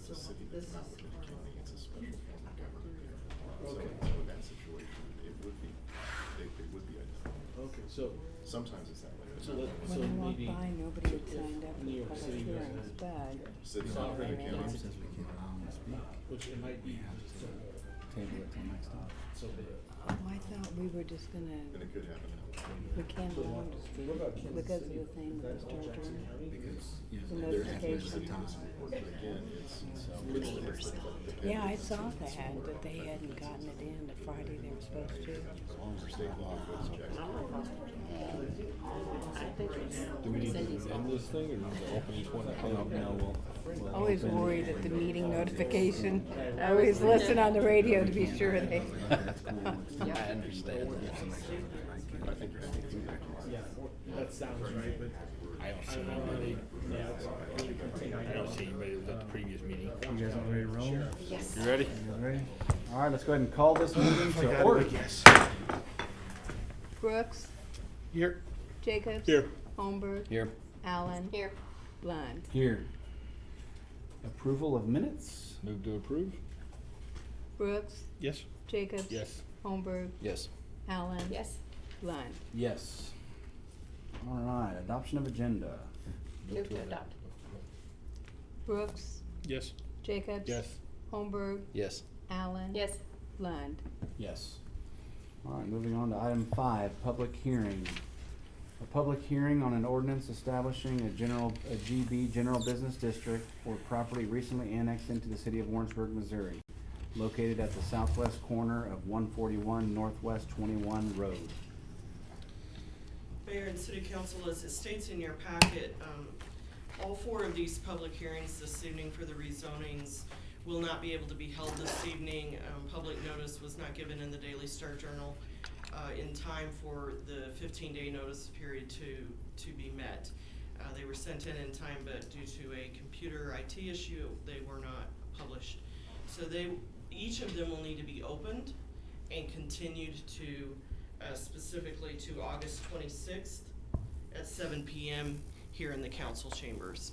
That's a city that's not within a county, it's a special form of government. Okay. So in that situation, it would be, they would be identified. Okay, so, Sometimes it's that way. but So not let- always. When I walked maybe by, nobody had if signed up for New York public City was hearings, a but. City sovereign county. county, Says we can't allow them to speak. which it might be Table it till next time. so big. Oh, I thought we were just And gonna, it could happen now. we can't allow them to speak What about Kansas because of City? the thing Is with that the all Star Jackson Journal. County? Because, you The know, There's a notification. municipal report, but again, it's Yeah, I saw that, but they hadn't gotten it in the Friday they were supposed to. as long as state law goes Jackson County. Do we need to end this thing or need to open each one? we'll Always open- worried at the meeting notification. I always listen on the radio to be sure they. That's cool. I understand. I think you're having to do that. Yeah, that sounds right, but I don't I see don't know, anybody. yeah, it's. I don't see anybody that was at the previous meeting. You guys all ready to roll? Yes. You ready? You guys ready? All right, let's go ahead and call this meeting to order. Yes. Brooks, Here. Jacobs. Here. Holmberg. Here. Allen. Here. Lund. Here. Approval of minutes? Move to approve? Brooks, Yes. Jacobs. Yes. Holmberg. Yes. Allen. Yes. Lund. Yes. All right, adoption of agenda. Move to adopt. Brooks, Yes. Jacobs. Yes. Holmberg. Yes. Allen. Yes. Lund. Yes. All right, moving on to item 5, public hearing. A public hearing on an ordinance establishing a GB general business district for property recently annexed into the city of Warrensburg, Missouri, located at the southwest corner of 141 Northwest 21 Road. Mayor and City Council, as it states in your packet, all 4 of these public hearings this evening for the rezonings will not be able to be held this evening. Public notice was not given in the Daily Star Journal in time for the 15-day notice period to be met. They were sent in time, but due to a computer IT issue, they were not published. So each of them will need to be opened and continued to specifically to August 26th at 7 p.m. here in the council chambers.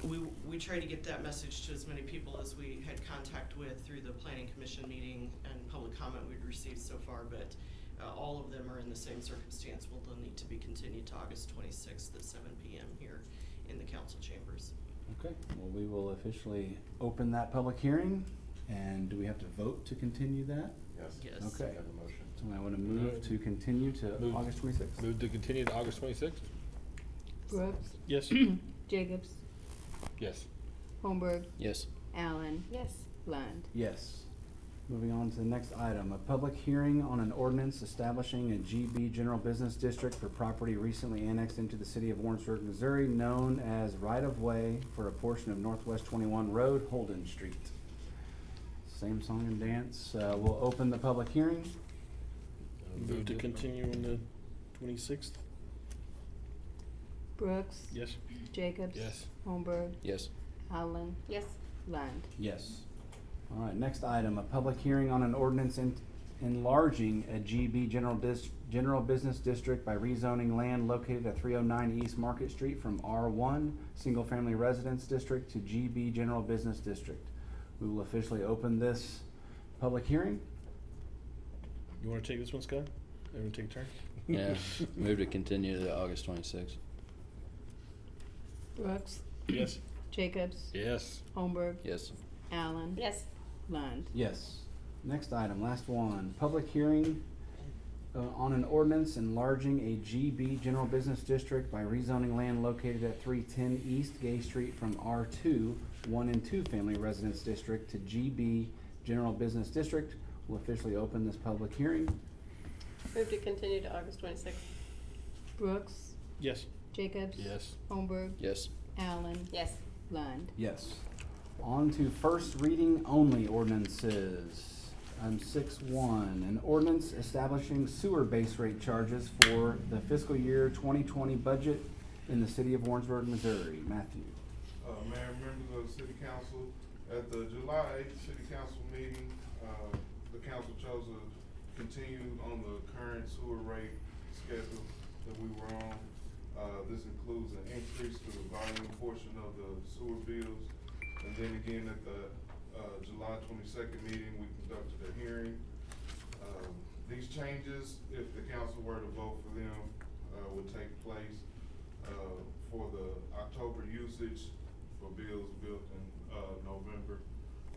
We try to get that message to as many people as we had contact with through the planning commission meeting and public comment we'd received so far, but all of them are in the same circumstance. Will need to be continued to August 26th at 7 p.m. here in the council chambers. Okay, well, we will officially open that public hearing, and do we have to vote to continue that? Yes. Yes. Okay. Have a motion. So I want to move to continue to Move. August 26th. Move to continue to August 26th? Brooks, Yes. Jacobs, Yes. Holmberg. Yes. Allen. Yes. Lund. Yes. Moving on to the next item, a public hearing on an ordinance establishing a GB General Business District for property recently annexed into the city of Warrensburg, Missouri, known as right-of-way for a portion of Northwest 21 Road, Holden Street. Same song and dance. We'll open the public hearing. Move to continue on the 26th? Brooks. Yes. Jacobs. Yes. Holmberg. Yes. Allen. Yes. Lund. Yes. All right, next item, a public hearing on an ordinance enlarging a GB General Business District by rezoning land located at 309 East Market Street from R1 Single Family Residence District to GB General Business District. We will officially open this public hearing. You wanna take this one, Scott? Everyone take a turn? Yeah, move to continue to August 26th. Brooks. Yes. Jacobs. Yes. Holmberg. Yes. Allen. Yes. Lund. Yes. Next item, last one, public hearing on an ordinance enlarging a GB General Business District by rezoning land located at 310 East Gay Street from R2 1 and 2 Family Residence District to GB General Business District. We'll officially open this public hearing. Move to continue to August 26th. Brooks. Yes. Jacobs. Yes. Holmberg. Yes. Allen. Yes. Lund. Yes. On to first reading only ordinances. Item 6.1, an ordinance establishing sewer base rate charges for the fiscal year 2020 budget in the city of Warrensburg, Missouri. Matthew. Mayor, members of the city council, at the July 8th city council meeting, the council chose to continue on the current sewer rate schedule that we were on. This includes an increase to the volume portion of the sewer bills, And then again, at the, July 22nd meeting, we conducted a hearing. These changes, if the council were to vote for them, would take place, for the October usage for bills built in, November.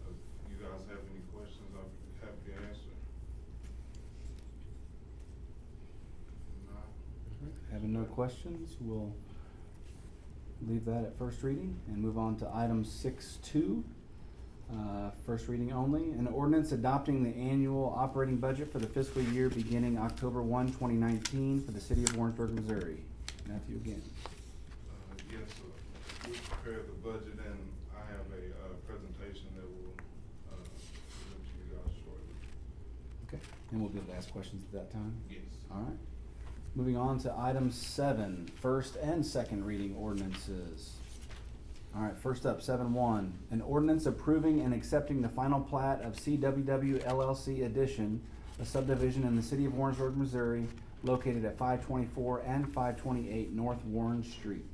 If you guys have any questions, I'm happy to answer. Having no questions, we'll leave that at first reading and move on to item 6.2. First reading only, an ordinance adopting the annual operating budget for the fiscal year beginning October 1, 2019 for the city of Warrensburg, Missouri. Matthew again. Yes, sir. We prepared the budget and I have a, presentation that will, present to you guys shortly. Okay, and we'll be able to ask questions at that time? Yes. All right. Moving on to item 7, first and second reading ordinances. All right, first up, 7.1, an ordinance approving and accepting the final plat of CWW LLC Edition, a subdivision in the city of Warrensburg, Missouri, located at 524 and 528 North Warren Street.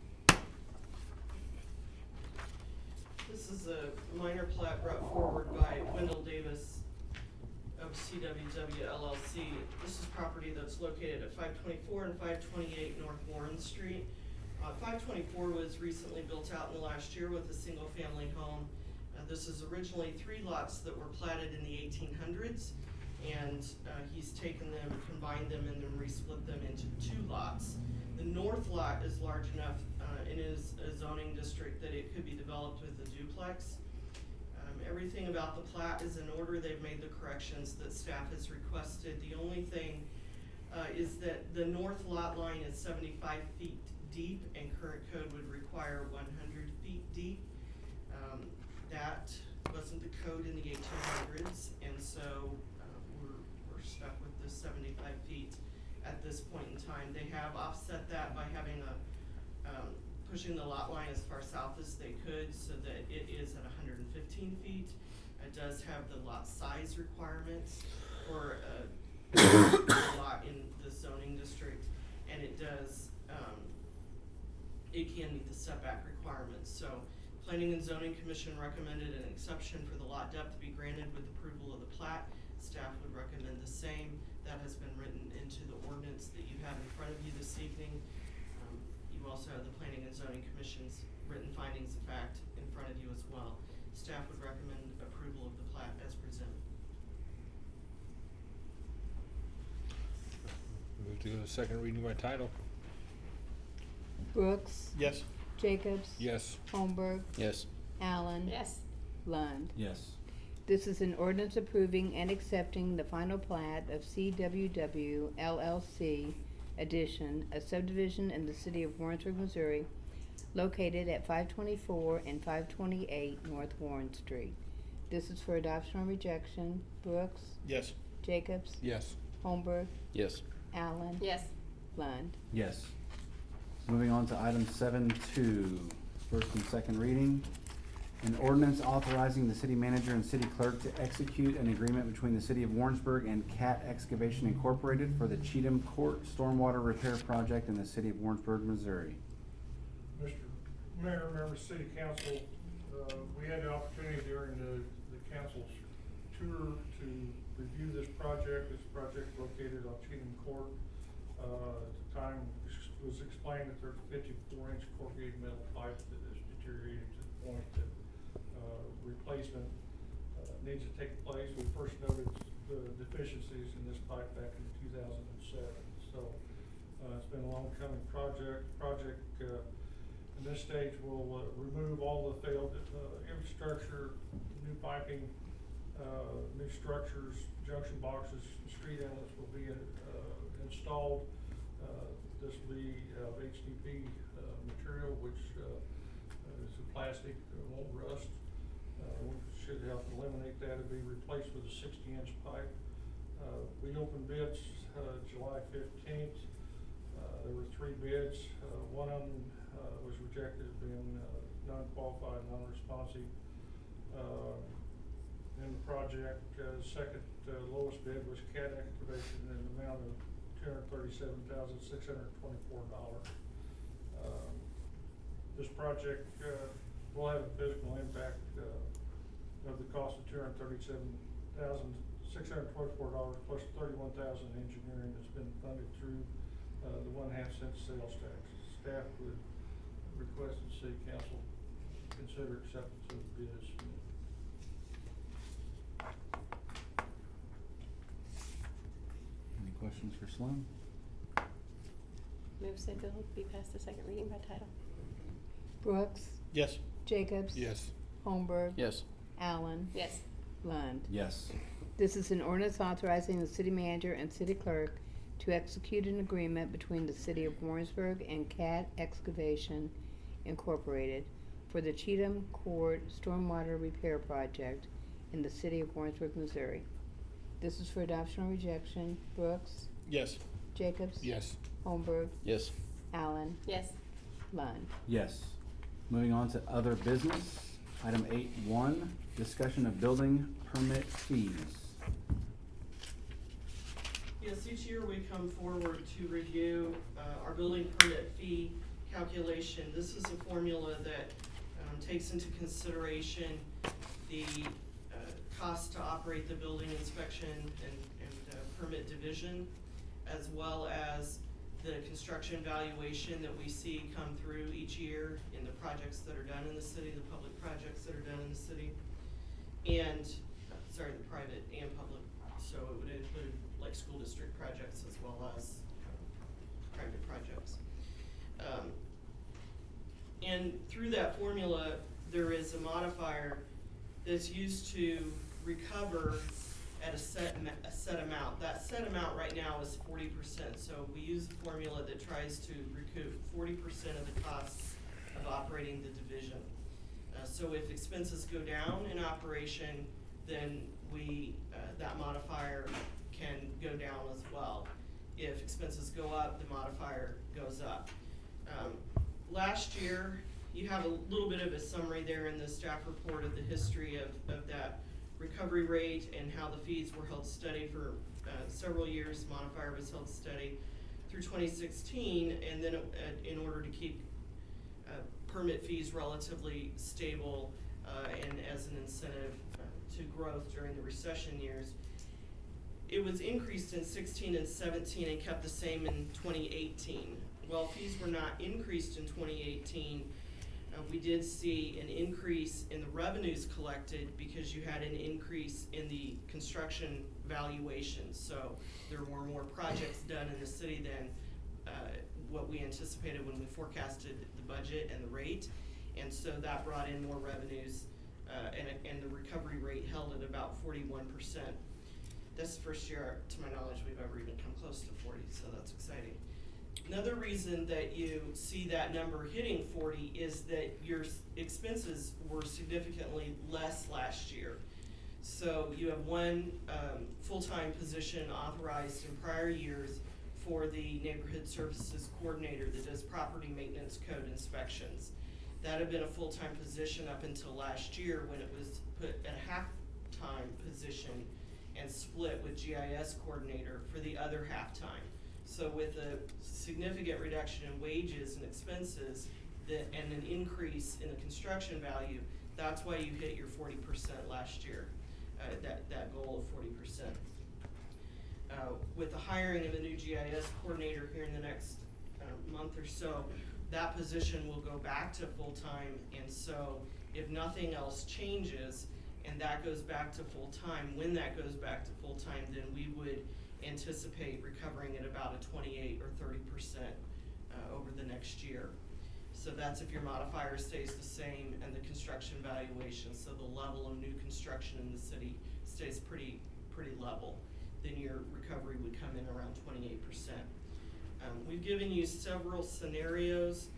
This is a minor plat brought forward by Wendell Davis of CWW LLC. This is property that's located at 524 and 528 North Warren Street. 524 was recently built out in the last year with a single-family home. This is originally 3 lots that were platted in the 1800s, and he's taken them, combined them, and then resplit them into 2 lots. The north lot is large enough and is a zoning district that it could be developed with a duplex. Everything about the plat is in order. They've made the corrections that staff has requested. The only thing is that the north lot line is 75 feet deep, and current code would require 100 feet deep. That wasn't the code in the 1800s, and so we're stuck with the 75 feet at this point in time. They have offset that by having pushing the lot line as far south as they could, so that it is at 115 feet. It does have the lot size requirements for a lot in the zoning district, and it does it can meet the setback requirements. So Planning and Zoning Commission recommended an exception for the lot depth to be granted with approval of the plat. Staff would recommend the same. That has been written into the ordinance that you have in front of you this evening. You also have the Planning and Zoning Commission's written findings of fact in front of you as well. Staff would recommend approval of the plat as presented. Move to go to second reading by title. Brooks, Yes. Jacobs, Yes. Holmberg, Yes. Allen, Yes. Lund. Yes. This is an ordinance approving and accepting the final plat of CWW LLC Edition, a subdivision in the city of Warrensburg, Missouri, located at 524 and 528 North Warren Street. This is for adoption or rejection. Brooks, Yes. Jacobs, Yes. Holmberg, Yes. Allen, Yes. Lund. Yes. Moving on to item 7.2, first and second reading. An ordinance authorizing the city manager and city clerk to execute an agreement between the city of Warrensburg and Cat Excavation Incorporated for the Cheatham Court Stormwater Repair Project in the city of Warrensburg, Missouri. Mr. Mayor, members of City Council, we had the opportunity during the council's tour to review this project. This project located on Cheatham Court. At the time, it was explained that there's 54-inch corrugated metal pipe that is deteriorated to the point that replacement needs to take place. We first noted the deficiencies in this pipe back in 2007. So it's been a long coming project. In this stage will remove all the failed infrastructure, new piping, new structures, junction boxes, street inlets will be installed. This will be HDP material, which is a plastic, won't rust. Should help eliminate that. It'll be replaced with a 60-inch pipe. We opened bids July 15th. There were 3 bids. One of them was rejected, being non-qualified, non-responsive. In the project, second lowest bid was Cat Excavation in the amount of $237,624. This project will have a physical impact, of the cost of $237,624 plus $31,000 engineering that's been funded through, the 1/2 cent sales tax. Staff would request that City Council consider acceptance of the bid as submitted. Any questions for Sloan? Move said bill be passed the second reading by title. Brooks, Yes. Jacobs. Yes. Holmberg. Yes. Allen. Yes. Lund. Yes. This is an ordinance authorizing the city manager and city clerk to execute an agreement between the city of Warrensburg and Cat Excavation Incorporated for the Cheatham Court Stormwater Repair Project in the city of Warrensburg, Missouri. This is for adoption or rejection. Brooks, Yes. Jacobs. Yes. Holmberg, Yes. Allen, Yes. Lund. Yes. Moving on to other business. Item 8.1, discussion of building permit fees. Yes, each year we come forward to review our building permit fee calculation. This is a formula that takes into consideration the cost to operate the building inspection and permit division, as well as the construction valuation that we see come through each year in the projects that are done in the city, the public projects that are done in the city, and, the private and public. So it would include like school district projects as well as private projects. And through that formula, there is a modifier that's used to recover at a set amount. That set amount right now is 40%, so we use a formula that tries to recoup 40% of the cost of operating the division. So if expenses go down in operation, then that modifier can go down as well. If expenses go up, the modifier goes up. Last year, you have a little bit of a summary there in the staff report of the history of that recovery rate and how the fees were held steady for several years. Modifier was held steady through 2016, and then in order to keep permit fees relatively stable and as an incentive to growth during the recession years, it was increased in 16 and 17 and kept the same in 2018. While fees were not increased in 2018, we did see an increase in the revenues collected because you had an increase in the construction valuations. So there were more projects done in the city than what we anticipated when we forecasted the budget and the rate. And so that brought in more revenues, and the recovery rate held at about 41%. That's the first year, to my knowledge, we've ever even come close to 40, so that's exciting. Another reason that you see that number hitting 40 is that your expenses were significantly less last year. So you have one full-time position authorized in prior years for the neighborhood services coordinator that does property maintenance code inspections. That had been a full-time position up until last year when it was put at a half-time position and split with GIS coordinator for the other half-time. So with a significant reduction in wages and expenses and an increase in the construction value, that's why you hit your 40% last year, that goal of 40%. With the hiring of a new GIS coordinator here in the next month or so, that position will go back to full-time, and so if nothing else changes and that goes back to full-time, when that goes back to full-time, then we would anticipate recovering at about a 28 or 30% over the next year. So that's if your modifier stays the same and the construction valuation, so the level of new construction in the city stays pretty level, then your recovery would come in around 28%. We've given you several scenarios.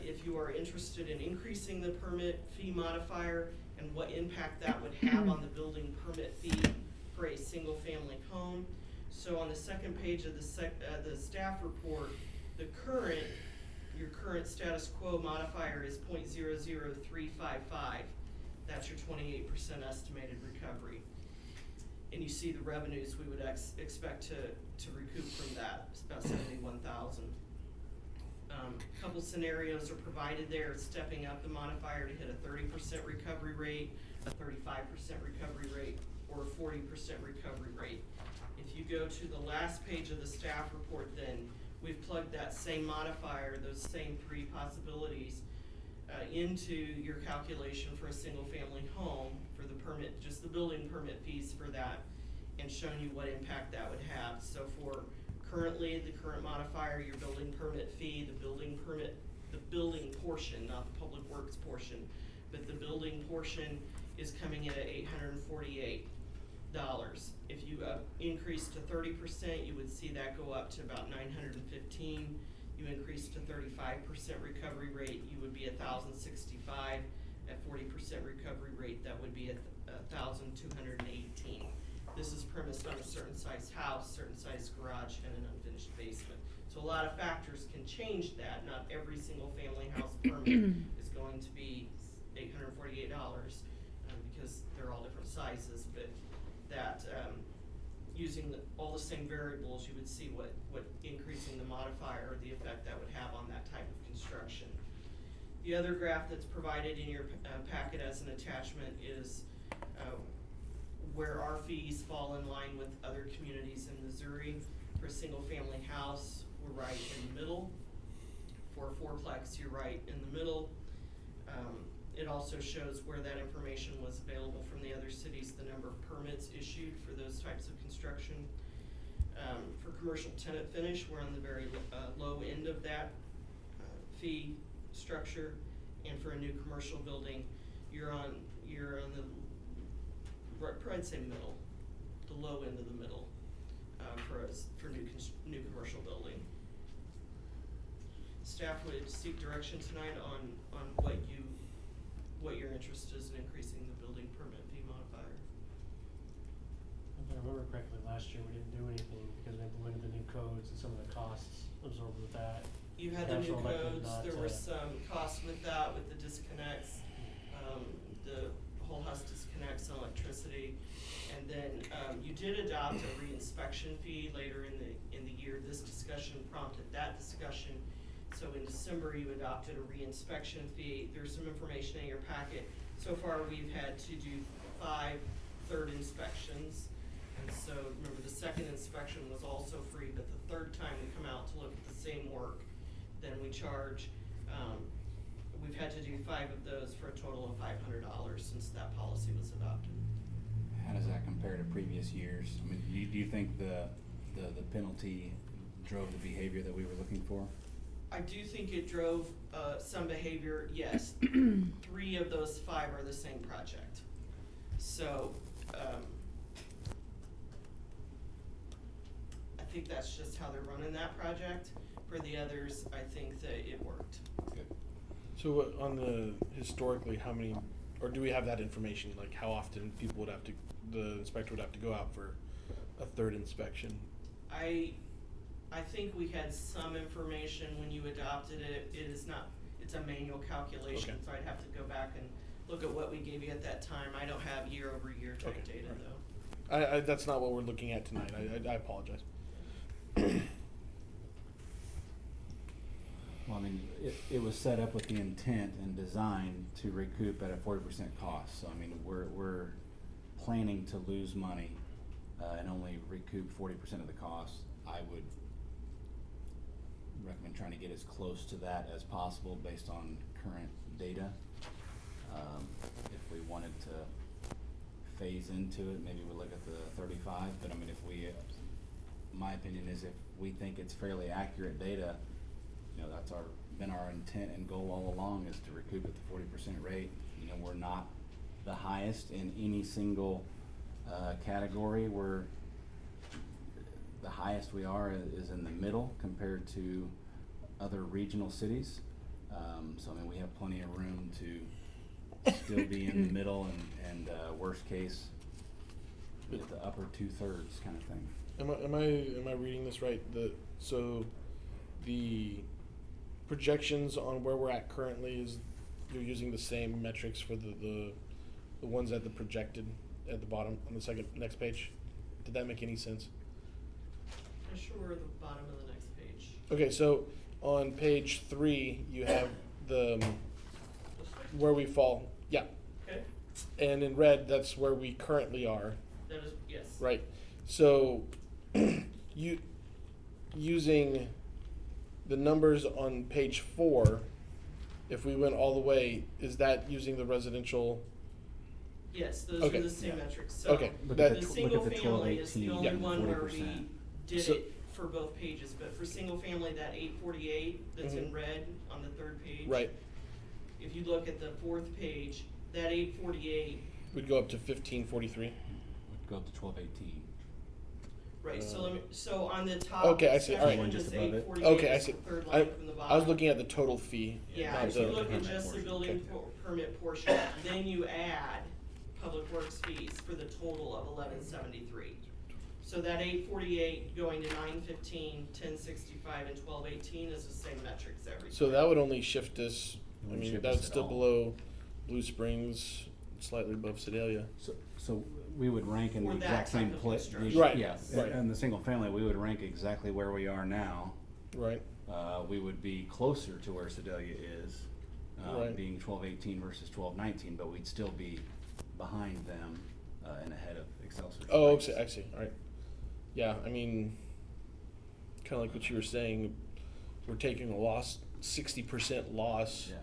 If you are interested in increasing the permit fee modifier and what impact that would have on the building permit fee for a single family home. So on the second page of the staff report, your current status quo modifier is 0.00355. That's your 28% estimated recovery. And you see the revenues we would expect to recoup from that, it's about $71,000. Couple scenarios are provided there, stepping up the modifier to hit a 30% recovery rate, a 35% recovery rate, or a 40% recovery rate. If you go to the last page of the staff report, then we've plugged that same modifier, those same three possibilities, into your calculation for a single family home for the permit, just the building permit fees for that, and shown you what impact that would have. So for currently, the current modifier, your building permit fee, the building portion, not the public works portion, but the building portion is coming in at $848. If you increase to 30%, you would see that go up to about $915. You increase to 35% recovery rate, you would be $1,065. At 40% recovery rate, that would be at $1,218. This is premised on a certain size house, certain size garage, and an unfinished basement. So a lot of factors can change that. Not every single family house permit is going to be $848, because they're all different sizes, but that, using all the same variables, you would see what increasing the modifier or the effect that would have on that type of construction. The other graph that's provided in your packet as an attachment is where our fees fall in line with other communities in Missouri. For a single family house, we're right in the middle. For a fourplex, you're right in the middle. It also shows where that information was available from the other cities, the number of permits issued for those types of construction. For commercial tenant finish, we're on the very low end of that fee structure, and for a new commercial building, you're on the I'd say middle, the low end of the middle, for new commercial building. Staff would seek direction tonight on what your interest is in increasing the building permit fee modifier. If I remember correctly, last year we didn't do anything because we implemented the new codes and some of the costs absorbed with that. You had the new Council elected codes, not there to- were some costs with that, with the disconnects, the whole house disconnects on electricity. And then, you did adopt a reinspection fee later in the year. This discussion prompted that discussion. So in December, you adopted a reinspection fee. There's some information in your packet. So far, we've had to do 5 third inspections. And so remember, the second inspection was also free, but the third time we come out to look at the same work, then we charge. We've had to do 5 of those for a total of $500 since that policy was adopted. How does that compare to previous years? I mean, do you think the penalty drove the behavior that we were looking for? I do think it drove some behavior, yes. 3 of those 5 are the same project. So, I think that's just how they're running that project. For the others, I think that it worked. Good. So on the, historically, how many, or do we have that information, like how often people would have to, the inspector would have to go out for a third inspection? I think we had some information when you adopted it. It is not, it's a manual calculation, Okay. so I'd have to go back and look at what we gave you at that time. I don't have year over year type Okay, data alright. though. That's not what we're looking at tonight. I apologize. Well, I mean, it was set up with the intent and design to recoup at a 40% cost. So I mean, we're planning to lose money and only recoup 40% of the cost. I would recommend trying to get as close to that as possible based on current data. If we wanted to phase into it, maybe we'll look at the 35. But I mean, my opinion is if we think it's fairly accurate data, you know, that's been our intent and goal all along, is to recoup at the 40% rate. You know, we're not the highest in any single category. The highest we are is in the middle compared to other regional cities. So I mean, we have plenty of room to still be in the middle and worst case, at the upper 2/3 kind of thing. Am I reading this right? So the projections on where we're at currently is you're using the same metrics for the ones at the projected at the bottom on the next page. Did that make any sense? I'm sure we're at the bottom of the next page. Okay, so on page 3, you have the, where we fall, yeah. Okay, And in red, that's where we currently are, that is, yes. right? So, using the numbers on page 4, if we went all the way, is that using the residential? Yes, those Okay. are the same Yeah. metrics, so Okay. Look That- at the the single family is the 1218, only one where we 40%. did So- it for both pages, but for single family, that 848 that's in Mhm. red on the third page. Right, If you look at the fourth page, that 848, we'd go up to 1543. Would go up to 1218. right, so Uh, let me, so on the top okay, I see, all right. section Just is above it. 848, Okay, I is see. the third I, line from the bottom. I was looking at the total fee. Yeah, not if you the- look at permit just the portion. building Okay. permit portion, then you add public works fees for the total of 1173. So that 848 going to 915, 1065, and 1218 is the same metrics every time. So that would only shift us, I Wouldn't mean, shift that's us at still all. below Blue Springs, slightly above Sedalia. So we would rank in the Or that exact same type of place. construction. Right, Yeah, right. in the single family, we would rank exactly where we are now. Right, We would be closer to where Sedalia is, Right. being 1218 versus 1219, but we'd still be behind them and ahead of Excelsior. oh, I see, alright. Yeah, I mean, kinda like what you were saying, we're taking a loss, 60% loss. Yeah.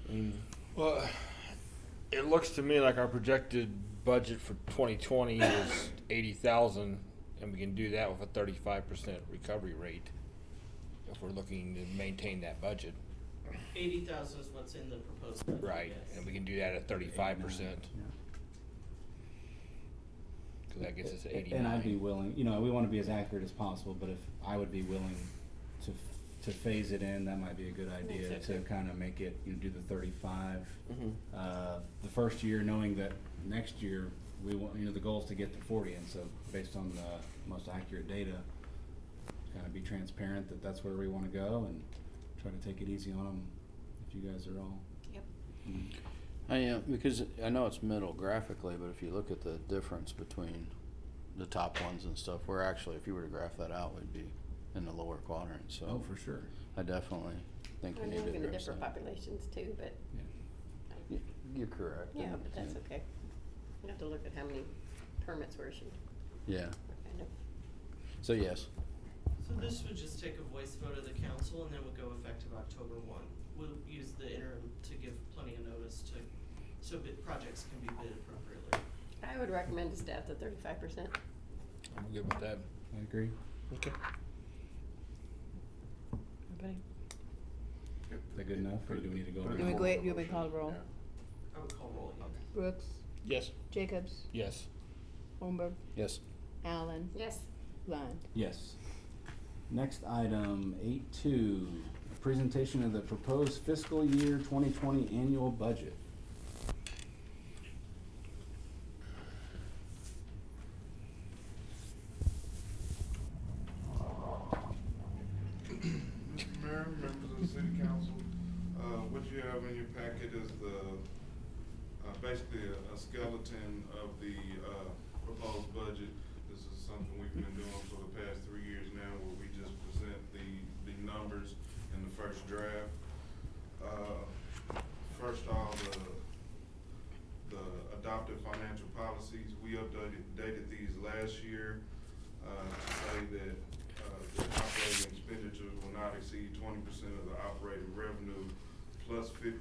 I mean, Well, it looks to me like our projected budget for 2020 is 80,000, and we can do that with a 35% recovery rate if we're looking to maintain that budget. 80,000 is what's in the proposed budget. Right, yes. and we can do that at 35%, Yeah. because that gets us to And I'd be 89. willing, we want to be as accurate as possible, but if I would be willing to phase it in, that might be a good idea That's to okay. kind of make it, do the 35. mhm. The first year, knowing that next year, we want, the goal is to get to 40, and so based on the most accurate data, kind of be transparent that that's where we want to go and try to take it easy on them if you guys are all. Yep. Because I know it's middle graphically, but if you look at the difference between the top ones and stuff, we're actually, if you were to graph that out, we'd be in the lower quadrant, so. Oh, for sure. I definitely think I we know need we're to gonna address differ that. populations too, but, You're correct. yeah, but that's okay. We have to look at how many permits were issued. Yeah, Kind of. so yes, So this would just take a voice vote of the council and then would go effective October 1. We'll use the interim to give plenty of notice so projects can be bid appropriately. I would recommend to staff the 35%. I'm good with that. I agree. Okay. Everybody? Is that good enough, or do we need to go? You want me to go ahead, you want me to call the roll? I would call roll, yeah. Brooks, Yes, Jacobs, Yes. Holmberg, yes. Allen, Yes. Lund. Yes. Next item, 8.2, presentation of the proposed fiscal year 2020 annual budget. Mayor, members of the city council, what you have in your packet is basically a skeleton of the, proposed budget. This is something we've been doing for the past 3 years now, where we just present the numbers in the first draft. First off, the adopted financial policies, we updated these last year, to say that, the operating expenditures will not exceed 20% of the operating revenue plus 50%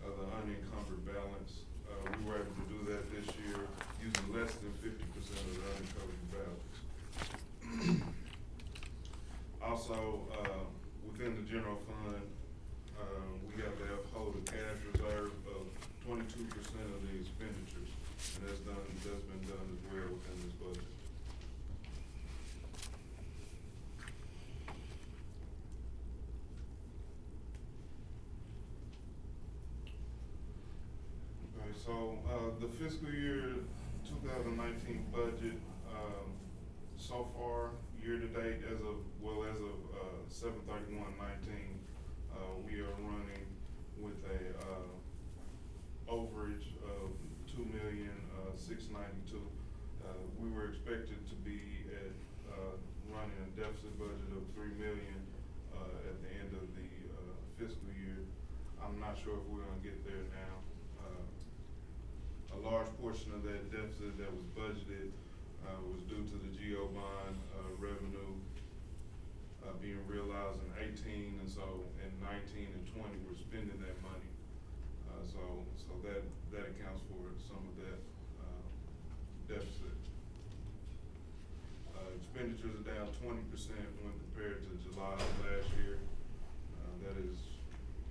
of the unencumbered balance. We were able to do that this year using less than 50% of the unencumbered balance. Also, within the general fund, we have to hold a cash reserve of 22% of the expenditures, and that's been done as well within this budget. Okay, so, the fiscal year 2019 budget, so far, year to date, as of 7/31/19, we are running with a, overage of 2,692,000. We were expected to be at, running a deficit budget of 3 million, at not sure if we're gonna get there now. A large portion of that deficit that was budgeted, was due to the GO bond, revenue, being realized in 18, and so in 19 and 20, we're spending that money. So that accounts for some of that, deficit. Expenditures are down 20% when compared to July of last year.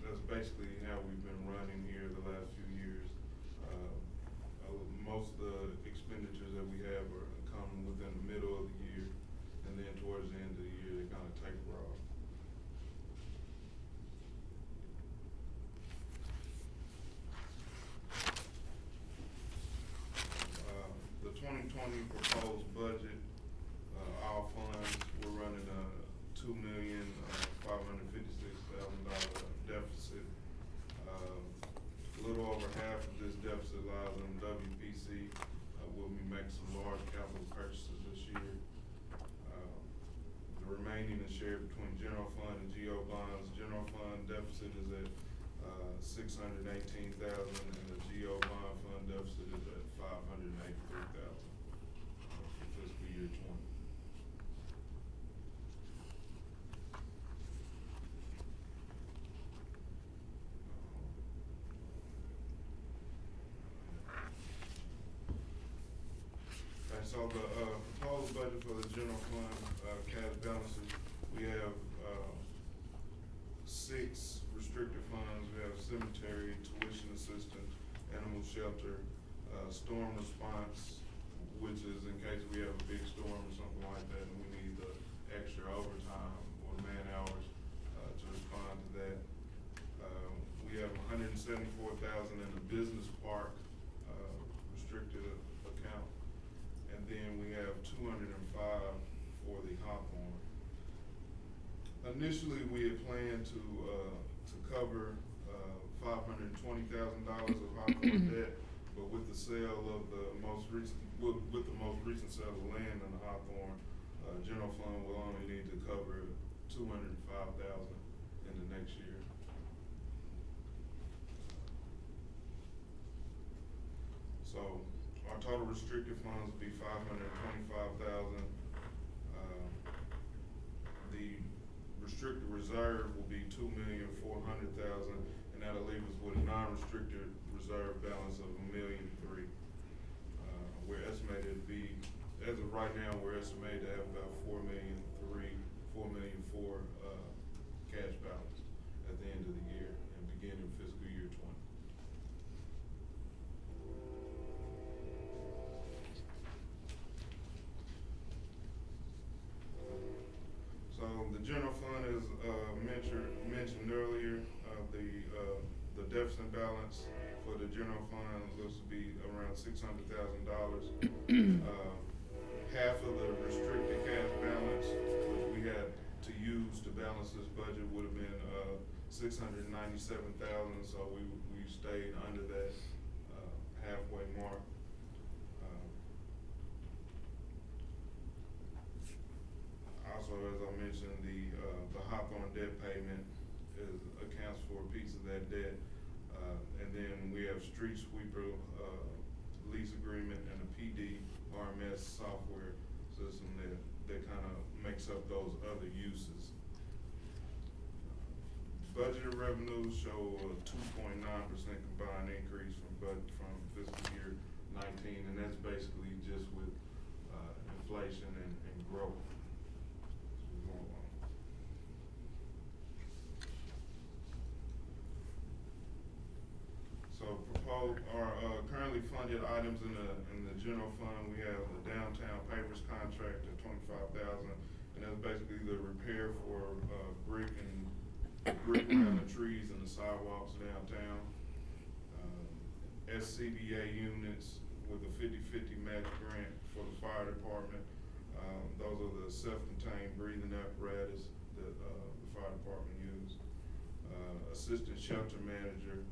That's basically how we've been running here the last few years. Most of the expenditures that we have are coming within the middle of the year, and then towards the end of the year, they kind of taper off. The 2020 proposed budget, our funds, we're running a $2,556,000 deficit. A little over half of this deficit lies on WPC. We'll be making some large capital purchases this year. The remaining is shared between general fund and GO bonds. General fund deficit is at $618,000, and the GO bond fund deficit is at $583,000 for fiscal year 20. So the proposed budget for the general fund cash balances, we have 6 restricted funds. We have cemetery, tuition assistance, animal shelter, storm response, which is in case we have a big storm or something like that and we need the extra overtime or man hours to respond to that. We have $174,000 in the business park restricted account. And then we have 205 for the Hawthorne. Initially, we had planned to cover $520,000 of Hawthorne debt, but with the sale of the most recent sale of land in the Hawthorne, general fund will only need to cover $205,000 in the next year. So our total restricted funds will be $525,000. The restricted reserve will be $2,400,000, and that'll leave us with a non-restricted reserve balance of $1,003,000. We're estimated to be, as of right now, we're estimated to have about $4,400,000 cash balance at the end of the year and beginning fiscal year 20. So the general fund, as mentioned earlier, the deficit balance for the general fund looks to be around $600,000. Half of the restricted cash balance, which we had to use to balance this budget, would have been $697,000. So we stayed under that halfway mark. Also, as I mentioned, the Hawthorne debt payment accounts for a piece of that debt. And then we have street sweeper lease agreement and a PD RMS software system that kind of makes up those other uses. Budgeted revenues show a 2.9% combined increase from fiscal year 19, and that's basically just with inflation and growth. So currently funded items in the general fund, we have the downtown pavers contract at $25,000, and that's basically the repair for brick around the trees and the sidewalks downtown. SCBA units with a 50-50 match grant for the fire department. Those are the self-contained breathing apparatus that the fire department used. Assistant shelter manager,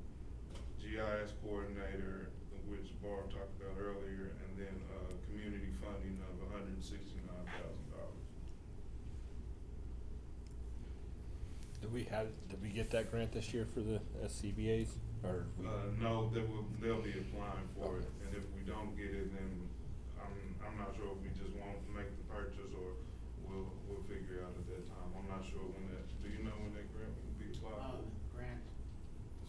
GIS coordinator, which Barb talked about earlier, and then community funding of $169,000. Did we get that grant this year for the SCBA's, or? No, they'll be applying for it, and if we don't get it, then I'm not sure if we just won't make the purchase, or we'll figure it out at that time. I'm not sure when that, do you know when that grant will be applied for? Grant,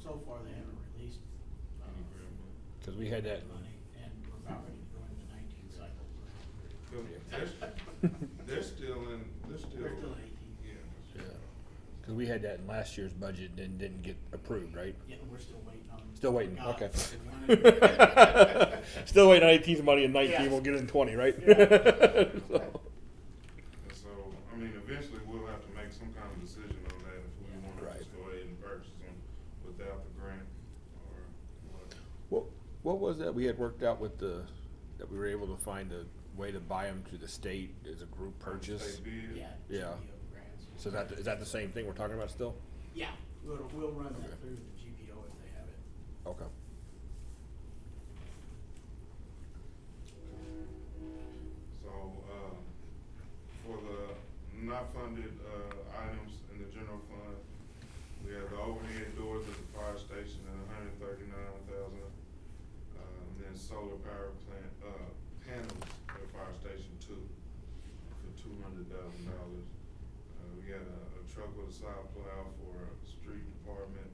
so far they haven't released, Any grant money? Cause we had that, money, and we're about ready to go into 19 cycle. They're still in, They're still 18. yeah. yeah, cause we had that in last year's budget and didn't get approved, right? Yeah, we're still waiting on. Still waiting, God, okay. if we wanted- Still waiting on 18's money, and 19 Yeah. we'll get it in 20, right? So, And so, I mean, eventually we'll have to make some kind of decision on that if we want to Right. just go ahead and purchase them without the grant, or what. what was that we had worked out with that we were able to find a way to buy them to the state as a group purchase? State bid? Yeah. Yeah. GPO grants. So is that the same thing we're talking about still? Yeah, we'll run Okay. that through the GPO if they have it. Okay. So, for the not funded, items in the general fund, we have the overhead doors at the fire station at $139,000. And then solar power plant, panels at Fire Station 2 for $200,000. We got a truck with a side plow for a street department.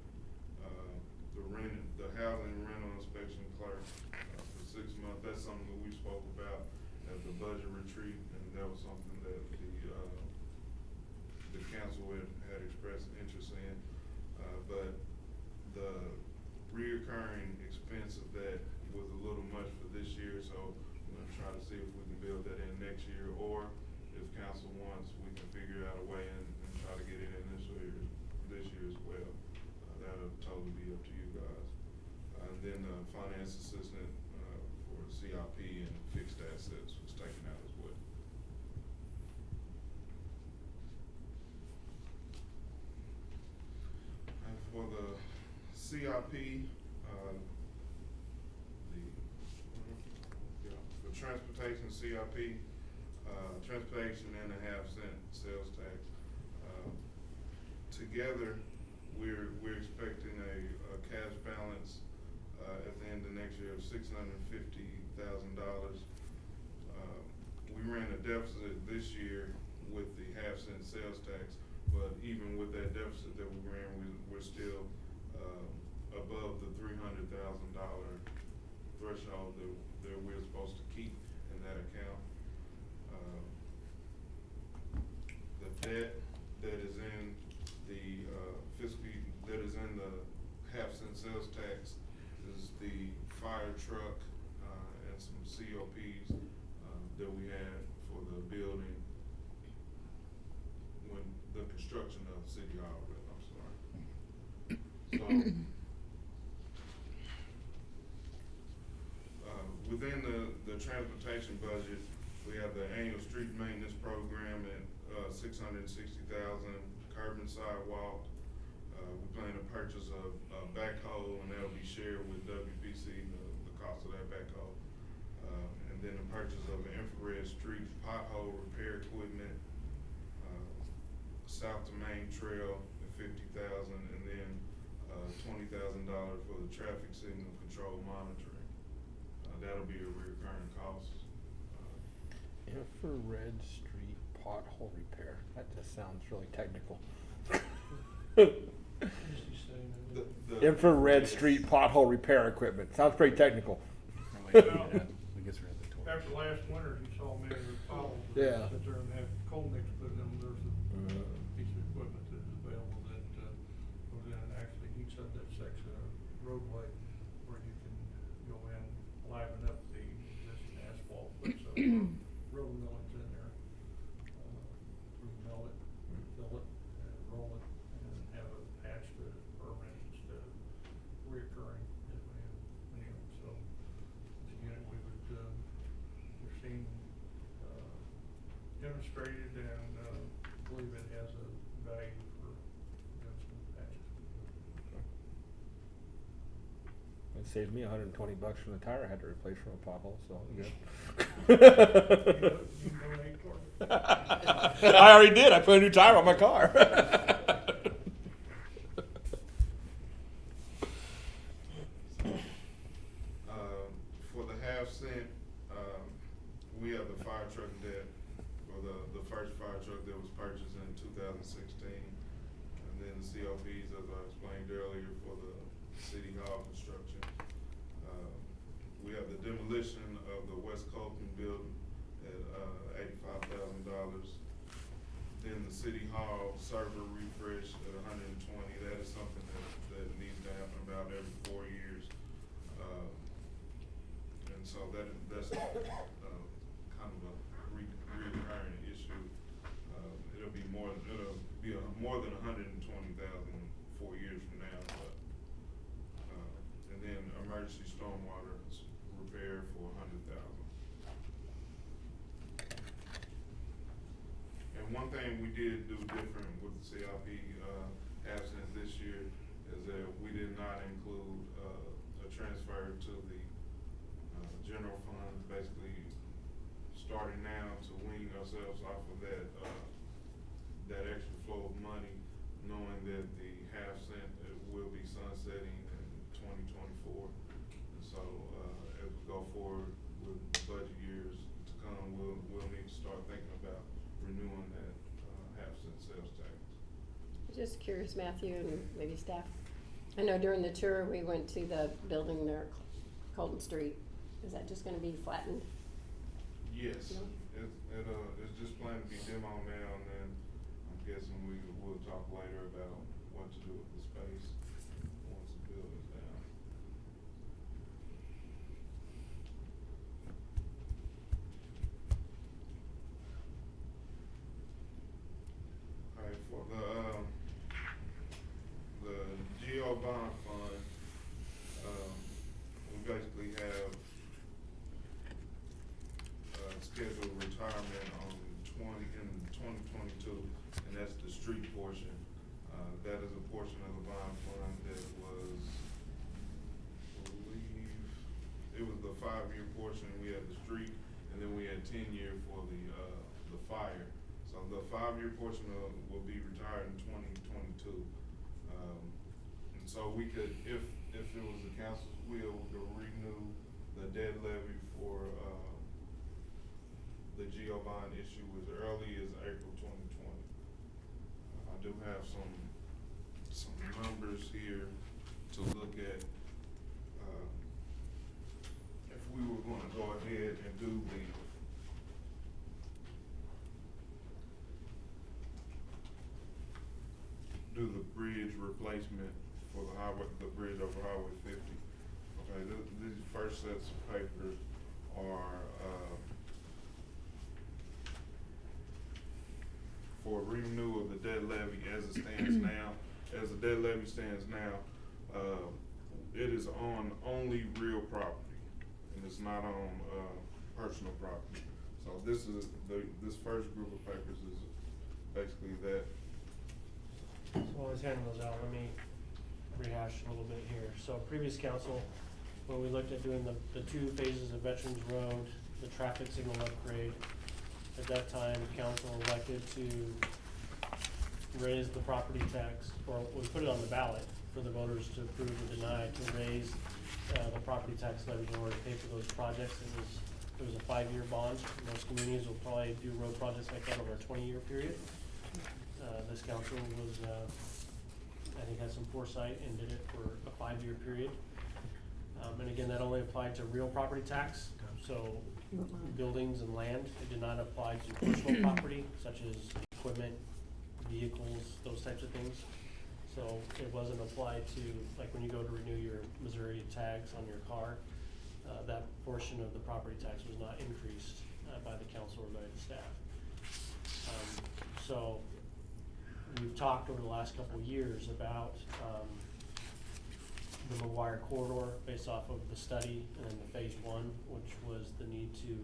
The housing rental inspection clerk, for 6 months. That's something that we spoke about at the budget retreat, and that was something that the council had expressed interest in. But the reoccurring expense of that was a little much for this year, so we're gonna try to see if we can build that in next year, or if council wants, we can figure out a way and try to get it in this year as well. That'll totally be up to you guys. And then the finance assistant, for CIP and fixed assets was taken out as well. And for the CIP, for transportation CIP, transportation and a half-cent sales tax. Together, we're expecting a cash balance, at the end of next year of $650,000. We ran a deficit this year with the half-cent sales tax, but even with that deficit that we ran, we're still, above the $300,000 threshold that we're supposed to keep in that account. The debt that is in the that is in the half-cent sales tax is the fire truck and some COPs that we had for the building when the construction of City Hall, I'm sorry. So within the transportation budget, we have the annual street maintenance program at $660,000, curb and sidewalk. We plan to purchase a backhoe, and that'll be shared with WPC, the cost of that backhoe. And then the purchase of infrared street pothole repair equipment, south to Main Trail at $50,000, and then $20,000 for the traffic signal control monitoring. That'll be a recurring cost. Infrared street pothole repair. That just sounds really technical. The Infrared street pothole repair equipment. Sounds pretty technical. After last winter, you saw many of the potholes. Yeah. Sit there and have cold mix put in them, there's a piece of equipment that is available that, goes in and actually heats up that section of roadway where you can go in, liven up the existing asphalt, put some road millings in there. Mill it, fill it, and roll it, and have a patch that is permanent instead of reoccurring as we have many of them. So, again, we would, we're seeing, demonstrated and, believe it has a value for doing some patches. It saved me $120 from the tire I had to replace from a pothole, so I'm good. You donate for it. I already did. I put a new tire on my car. cent, we have the fire truck debt, or the first fire truck that was purchased in 2016. And then the COPs, as I explained earlier, for the city hall construction. We have the demolition of the West Colton building at $85,000. Then the city hall server refresh at $120. That is something that needs to happen about every 4 years. And so that's kind of a recurring issue. It'll be more than 120,000 4 years from now. But, and then emergency stormwater repair for $100,000. And one thing we did do different with the CIP absence this year is that we did not include a transfer to the general fund, basically starting now to wean ourselves off of that extra flow of money, knowing that the half-cent will be sunsetting in 2024. And so as we go forward with budget years to come, we'll need to start thinking about renewing that half-cent sales tax. Just curious, Matthew, and maybe staff. I know during the tour, we went to the building there, Colton Street. Is that just gonna be flattened? Yes, No? it's just planned to be demo now, and then I'm guessing we'll talk later about what to do with the space once the building's down. Alright, for the GO bond fund, we basically have scheduled retirement on in 2022, and that's the street portion. That is a portion of the bond fund that was, I believe, it was the 5-year portion. We had the street, and then we had 10-year for the fire. So the 5-year portion will be retired in 2022. And so we could, if it was the council's will, we could renew the debt levy for the GO bond issue as early as April 2020. I do have some numbers here to look at. If we were going to go ahead and do the bridge replacement for the bridge over Highway 50. Okay, these first sets of papers are for renewal of the debt levy as it stands now. As the debt levy stands now, it is on only real property, and it's not on personal property. So this first group of papers is basically that. So while I was handing those out, let me rehash a little bit here. So previous council, when we looked at doing the 2 phases of Veterans Road, the traffic signal upgrade, at that time, council elected to raise the property tax, or we put it on the ballot for the voters to approve or deny, to raise the property tax levy in order to pay for those projects. It was a 5-year bond. Most communities will probably do road projects like that over a 20-year period. This council was, I think, had some foresight and did it for a 5-year period. And again, that only applied to real property tax, so buildings and land. It did not apply to personal property, such as equipment, vehicles, those types of things. So it wasn't applied to, like when you go to renew your Missouri tags on your car, that portion of the property tax was not increased by the council or by the staff. So we've talked over the last couple of years about the McGuire corridor based off of the study, and then the phase 1, which was the need to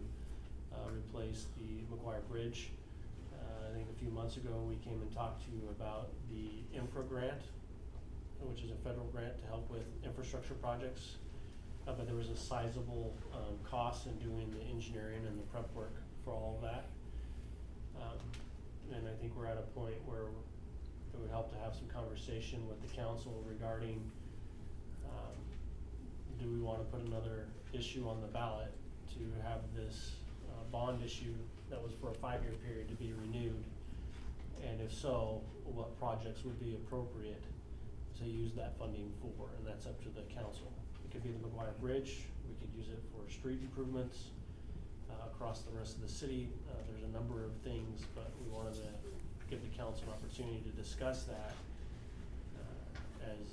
replace the McGuire Bridge. I think a few months ago we came and talked to you about the infra grant, which is a federal grant to help with infrastructure projects. But there was a sizable cost in doing the engineering and the prep work for all of that. And I think we're at a point where it would help to have some conversation with the council regarding do we want to put another issue on the ballot to to have this, bond issue that was for a 5-year period to be renewed? And if so, what projects would be appropriate to use that funding for, and that's up to the council. It could be the McGuire Bridge, we could use it for street improvements, across the rest of the city. There's a number of things, but we wanted to give the council an opportunity to discuss that. As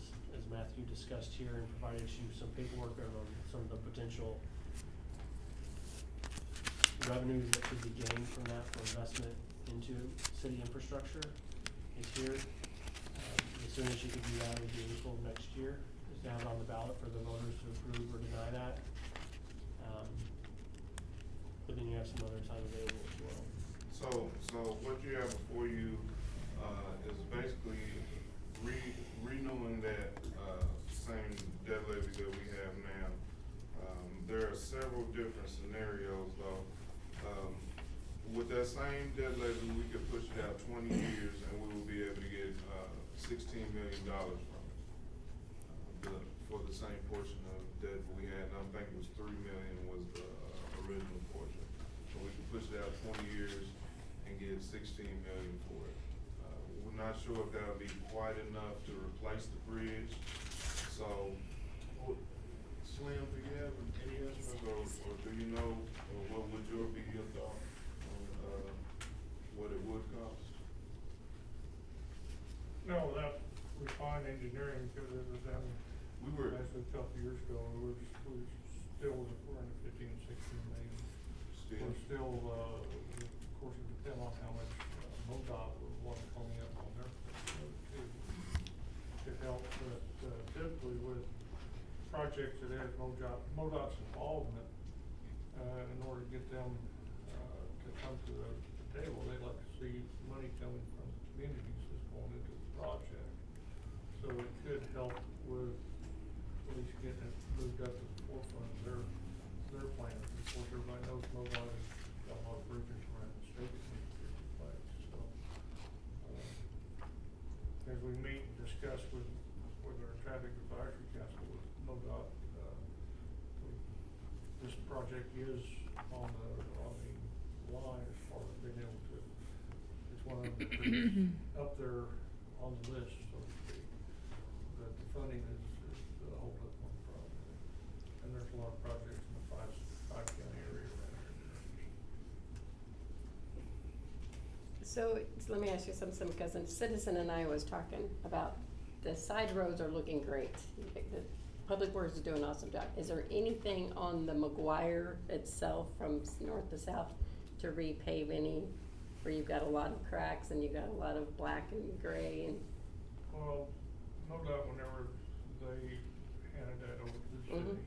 Matthew discussed here and provided you some paperwork on some of the potential revenues that could be gained from that for investment into city infrastructure is here. As soon as you could do that would be April of next year, is to have it on the ballot for the voters to approve or deny that. But then you have some other time available as well. So what you have before you, is basically renewing that, same debt levy that we have now. There are several different scenarios though. With that same debt levy, we could push it out 20 years and we will be able to get, $16 million from it. For the same portion of debt we had, and I think it was $3 million was the, original portion. So we could push it out 20 years and get 16 million for it. We're not sure if that'll be quite enough to replace the bridge. So, Slim, do you have any estimates, or do you know, or what would be your thought on, what it would cost? No, that, we find engineering, because it was done, actually a couple years ago, we're still, we're in the 15, 16 million. We're still, of course, it depends on how much, MoDOT would want to pony up on their, to help, but, typically with projects that have MoDOT's involvement, in order to get them, to come to the table, they'd like to see money coming from the communities that's going into the project. So it could help with at least getting it moved up to the forefront of their plans. Of course, everybody knows MoDOT has got a lot of bridges around the state that need to be replaced, so. As we meet and discuss with our traffic advisory council with MoDOT, this project is on the line as far as being able to, it's one of the up there on the list, so to speak. But the funding is the hold up on the project. And there's a lot of projects in the five county area around here. So let me ask you something, because a citizen and I was talking about the side roads are looking great. The Public Works is doing an awesome job. Is there anything on the McGuire itself from north to south to repave any, where you've got a lot of cracks and you've got a lot of black and gray and? Well, MoDOT, whenever they handed that over to the city,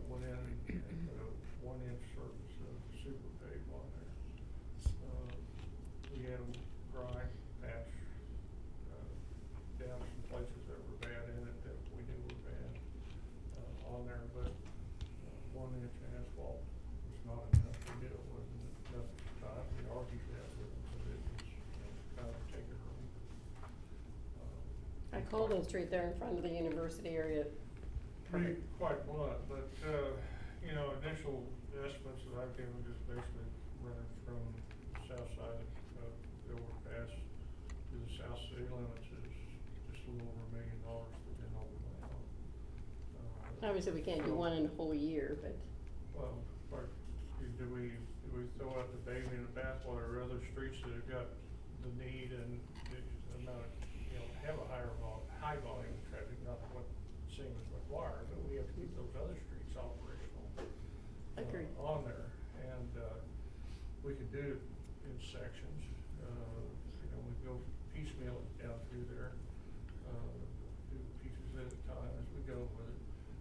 went in and put a 1-inch surface of super pave on there. We had them grind, patch, down some places that were bad in it that we knew were bad, on there, but, 1 inch asphalt was not enough to deal with, and enough time, we argued that with them, but it was, kind of take it or leave it. I called on street there in front of the university area. Pretty quite blunt, but, initial estimates that I've given just basically running from the south side of the overpass to the south city limits is just a little over $1 million to then overlay on. Obviously, we can't do one in a whole year, but. Well, like, do we throw out the baby in the bathwater, or other streets that have got the need and the amount of, have a high volume of traffic, not what same as McGuire, but we have to keep those other streets operational. Agreed. On there, and, we could do it in sections, we go piecemeal it down through there, do pieces at a time as we go with it.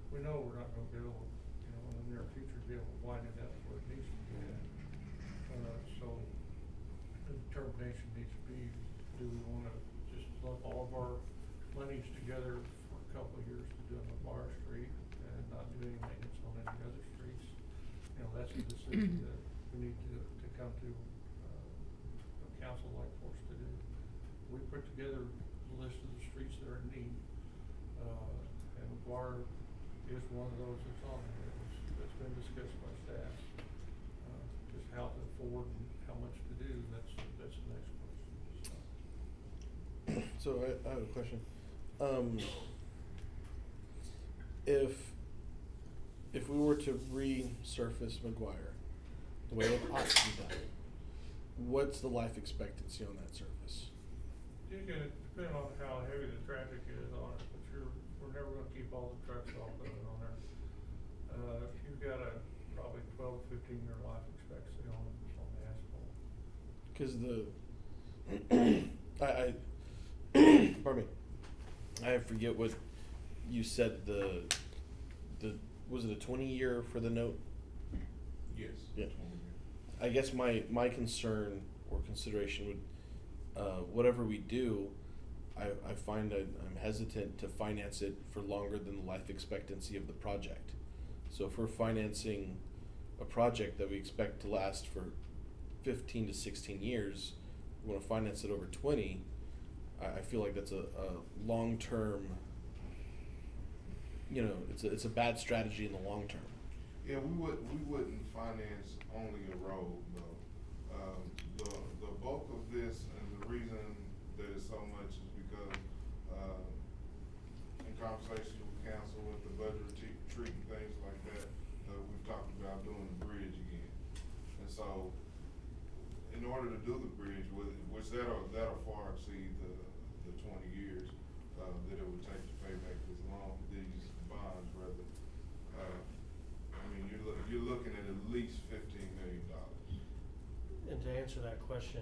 We know we're not gonna be able, in the near future, be able to widen it up where it needs to be at. So the determination needs to be, do we wanna just lump all of our monies together for a couple of years to do a McGuire Street and not do any maintenance on any other streets? That's a decision that we need to come to, a council like for us to do. We put together a list of the streets that are in need, and McGuire is one of those that's on there, that's it's been discussed by staff. Just how to afford and how much to do, that's the next question, so. So I have a question. If we were to resurface McGuire the way it ought to be done, what's the life expectancy on that surface? You can, depending on how heavy the traffic is on it, but we're never gonna keep all the trucks off of it on there. You've got a probably 12, 15-year life expectancy on the asphalt. Cause pardon me, I forget what you said, the was it a 20-year for the note? Yes. Yeah. I guess my concern or consideration would, whatever we do, I find I'm hesitant to finance it for longer than the life expectancy of the project. So if we're financing a project that we expect to last for 15 to 16 years, we want to finance it over 20, I feel like that's a long-term, it's a bad strategy in the long term. Yeah, we wouldn't finance only a road though. The bulk of this and the reason that it's so much is because, in conversation with council with the budget retreat and things like that, we've talked about doing the bridge again. And so, in order to do the bridge, which that'll far exceed the 20 years, that it would take to pay back these bonds rather. I mean, you're looking at least $15 million. And to answer that question,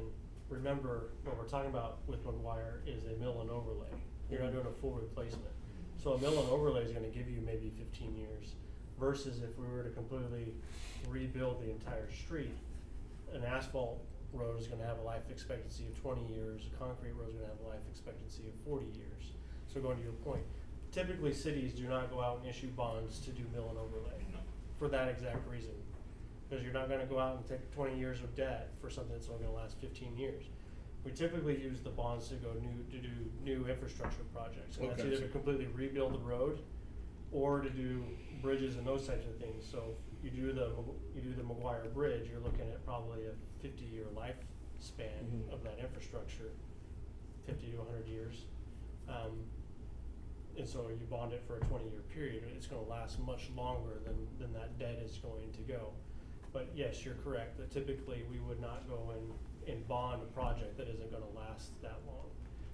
remember, what we're talking about with McGuire is a mill and overlay. You're not doing a full replacement. So a mill and overlay is gonna give you maybe 15 years, versus if we were to completely rebuild the entire street, an asphalt road is gonna have a life expectancy of 20 years, a concrete road is gonna have a life expectancy of 40 years. So going to your point, typically cities do not go out and issue bonds to do mill and overlay for that exact reason. Because you're not gonna go out and take 20 years of debt for something that's only gonna last 15 years. We typically use the bonds to do new infrastructure projects. And that's Okay. either to completely rebuild the road or to do bridges and those types of things. So you do the McGuire Bridge, you're looking at probably a 50-year lifespan of that infrastructure, 50 to 100 years. And so you bond it for a 20-year period, it's gonna last much longer than that debt is going to go. But yes, you're correct, that typically we would not go and bond a project that isn't gonna last that long.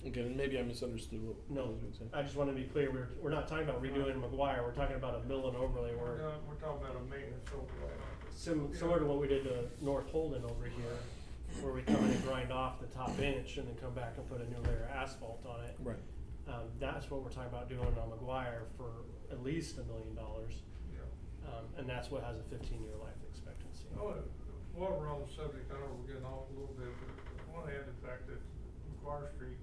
Okay, and maybe I misunderstood what I No, was going to say. I just wanna be clear, we're not talking about redoing McGuire, we're talking about a mill and overlay We're talking about a maintenance overlay. similar to what we did to North Holden over here, where we come in and grind off the top inch and then come back and put a new layer of asphalt on it. Right. That's what we're talking about doing on McGuire for at least $1 million. Yeah. And that's what has a 15-year life expectancy. Oh, while we're on the subject, I know we're getting off a little bit, but I want to add the fact that McGuire Street,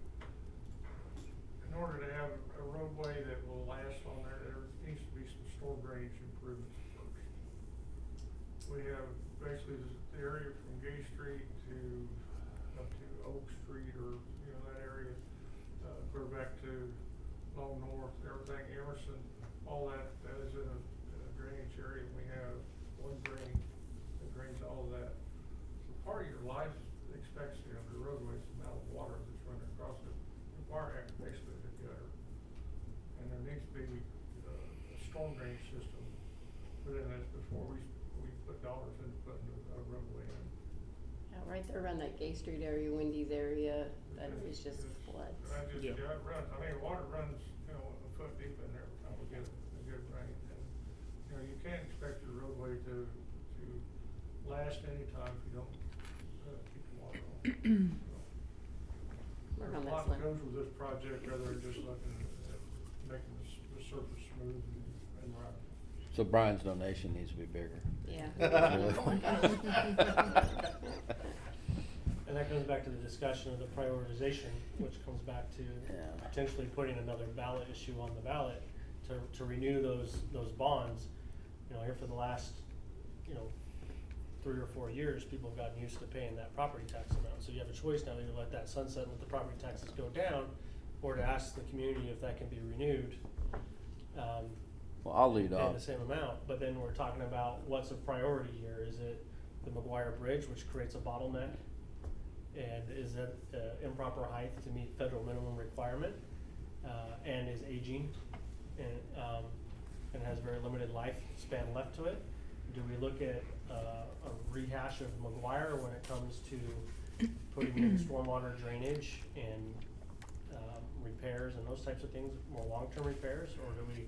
in order to have a roadway that will last on there needs to be some storm drainage improvements first. We have basically the area from Gay Street up to Oak Street, or that area, clear back to Long North, everything, Emerson, all that is in a drainage area. We have one drain that drains all of that. So part of your life expectancy of the roadway is the amount of water that's running across it. The bar act basically is a gutter. And there needs to be a storm drainage system put in this before we put dollars into putting a roadway in. Yeah, right there around that Gay Street area, Wendy's area, that is just floods. Water runs, a foot deep in there every time we get a good rain. And, you can't expect your roadway to last any time if you don't keep the water on. Work There's on a that, lot Slim. that goes with this project rather than just looking at making the surface smooth and right. So Brian's donation needs to be bigger. Yeah. And that comes back to the discussion of the prioritization, which comes back to potentially putting another ballot issue on the ballot to renew those bonds. Here for the last, 3 or 4 years, people have gotten used to paying that property tax amount. So you have a choice now, either let that sunset and let the property taxes go down, or to ask the community if that can be renewed. Well, I'll lead paying off. the same amount, but then we're talking about what's a priority here. Is it the McGuire Bridge, which creates a bottleneck? And is that improper height to meet federal minimum requirement, and is aging, and has very limited lifespan left to it? Do we look at a rehash of McGuire when it comes to putting in stormwater drainage and repairs and those types of things, more long-term repairs, or do we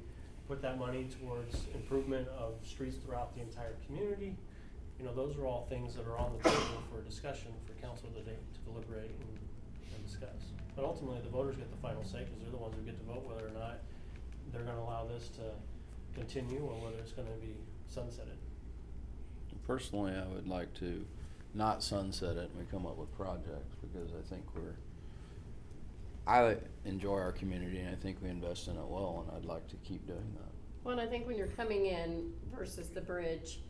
put that money towards improvement of streets throughout the entire community? You know, those are all things that are on the table for discussion for council today to deliberate and discuss. But ultimately, the voters get the final say, because they're the ones who get to vote whether or not they're gonna allow this to continue or whether it's gonna be sunsetted. Personally, I would like to not sunset it and we come up with projects, because I think I enjoy our community and I think we invest in it well, and I'd like to keep doing that. Well, and I think when you're coming in versus the bridge,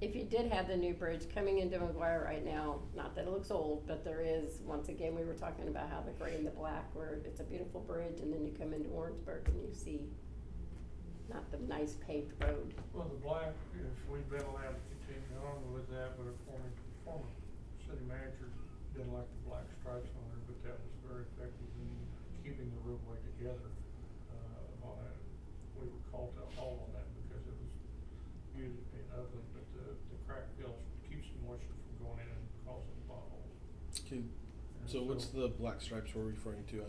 if you did have the new bridge coming into McGuire right now, not that it looks old, but there is, once again, we were talking about how the gray and the black, where it's a beautiful bridge, and then you come into Warrensburg and you see not the nice paved road. Well, the black, if we've been allowed to continue on with that, but a former city manager didn't like the black stripes on there, but that was very effective in keeping the roadway together, on that. We were called to a halt on that because it was viewed as being ugly, but the crack fills keeps the moisture from going in and causing potholes. Okay, And so what's the black stripes we're referring to?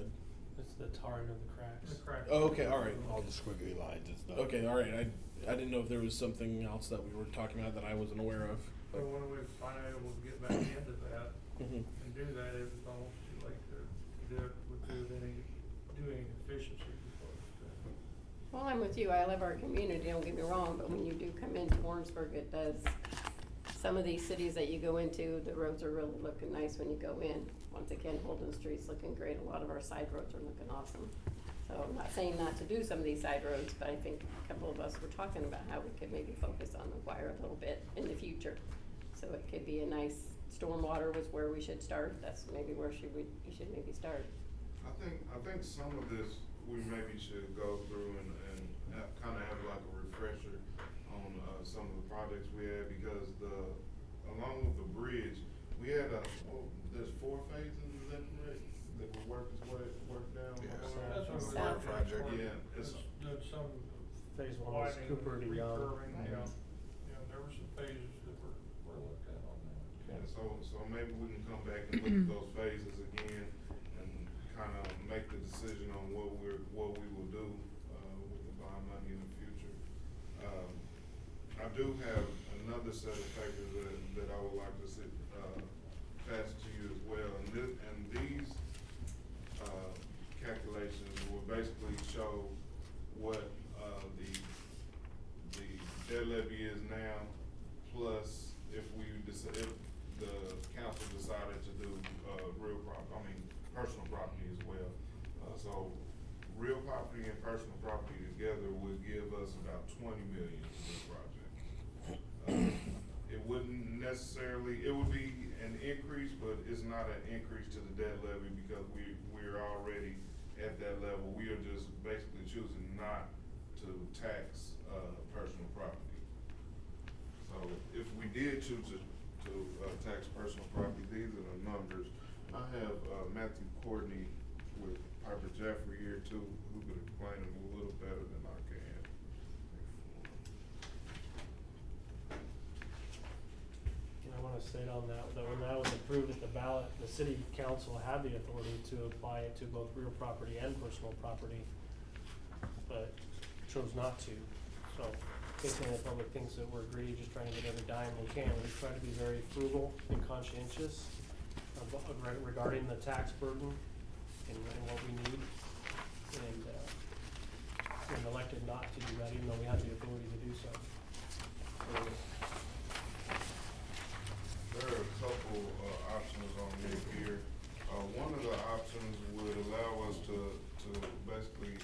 It's the tarring of the cracks. The crack. Oh, okay, all right. All the squiggly lines and stuff. Okay, all right. I didn't know if there was something else that we were talking about that I wasn't aware of. So when we were finally able to get back into that Mhm. and do that, it was almost too late to do it with any efficiency before it was done. Well, I'm with you, I love our community, don't get me wrong, but when you do come into Warrensburg, it does, some of these cities that you go into, the roads are really looking nice when you go in. Once again, Holden Street's looking great, a lot of our side roads are looking awesome. So I'm not saying not to do some of these side roads, but I think a couple of us were talking about how we could maybe focus on McGuire a little bit in the future. So it could be a nice, stormwater was where we should start, that's maybe where we should maybe start. I think some of this, we maybe should go through and kind of have like a refresher on, some of the projects we had, because along with the bridge, we had there's 4 phases, is that correct? That will work down? Yeah, That's what we South. looked at. Project. Yeah, it's, There's some Phase one was widening, Cooper to Young. recurving, yeah, there were some phases that were looked at on that. yeah, so maybe we can come back and look at those phases again and kind of make the decision on what we will do, with the bond money in the future. I do have another set of papers that I would like to pass to you as well, and these calculations will basically show what the debt levy is now, plus if the council decided to do personal property as well. So real property and personal property together would give us about 20 million for this project. It wouldn't necessarily, it would be an increase, but it's not an increase to the debt levy because we're already at that level. We are just basically choosing not to tax, personal property. So if we did choose to tax personal property, these are the numbers. I have, Matthew Courtney with Piper Jeffrey here too, who could explain it a little better than I can. And I wanna state on that when that was approved at the ballot, the city council had the authority to apply it to both real property and personal property, but chose not to. So, in case any of the public thinks that we're greedy, just trying to get every dime we can, we try to be very frugal and conscientious regarding the tax burden and what we need. And, we're elected not to do that, even though we have the authority to do so. There are a couple options on here. One of the options would allow us to basically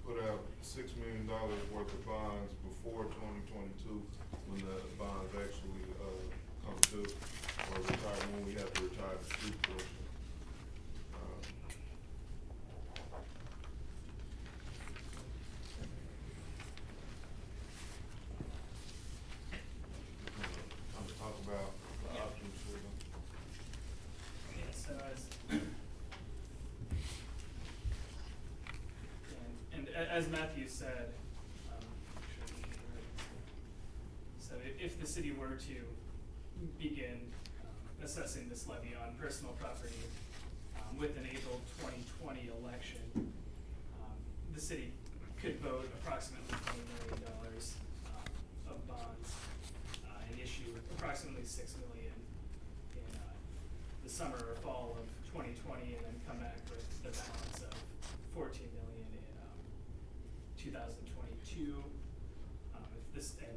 put out $6 million worth of bonds before 2022, when the bonds actually come due, or retire, when we have to retire the street portion. as Matthew said, so if the city were to begin assessing this levy on personal property with an April 2020 election, the city could vote approximately $20 million of bonds and issue approximately $6 million in the summer or fall of 2020, and then come back with the balance of $14 million in 2022. If this, and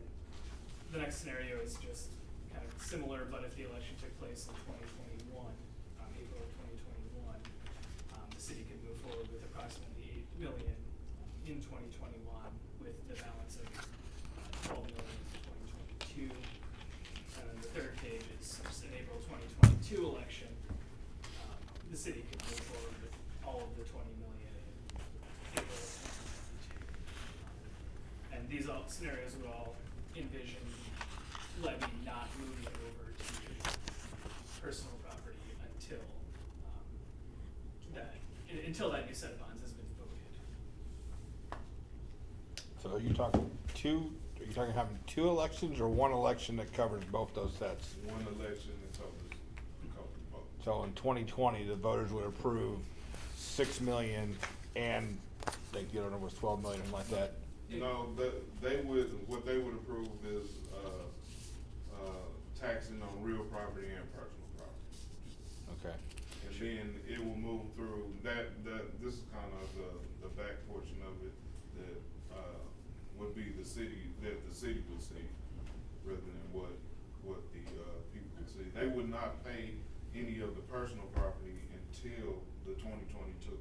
the next scenario is just kind of similar, but if the election took place in 2021, April of 2021, the city could move forward with approximately $8 million in 2021, with the balance of $12 million in 2022. And then the third page is an April 2022 election. The city could move forward with all of the $20 million in April of 2022. And these all scenarios would all envision levy not moving over to personal property until that new set of bonds has been voted. So are you talking having two elections or one election that covers both those sets? One election that covers both. So in 2020, the voters would approve 6 million and they get it was 12 million like that. No, what they would approve is, taxing on real property and personal property. Okay. And then it will move through this is kind of the back portion of it that, would be that the city would see, rather than what the, people would see. They would not pay any of the personal property until the 2022.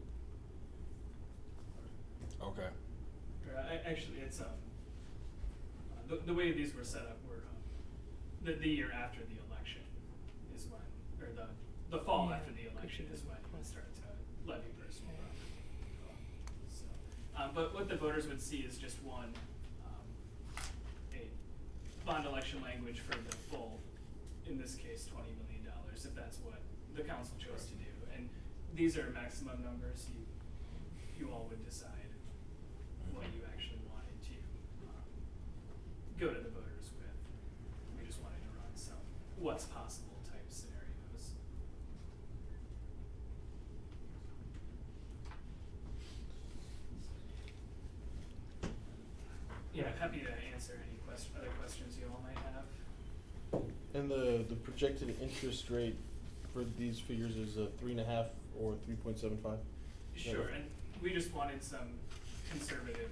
Okay. Actually, it's the way these were set up were the year after the election is when, or the fall after the election is when you would start to levy personal property. So, but what the voters would see is just one a bond election language for the full, in this case, $20 million, if that's what the council chose to do. And these are maximum numbers. You all would decide what you actually wanted to go to the voters with. We just wanted to run some what's possible type scenarios. Yeah, happy to answer any other questions you all might have. And the projected interest rate for these figures is 3.5 or 3.75? Sure, and we just wanted some conservative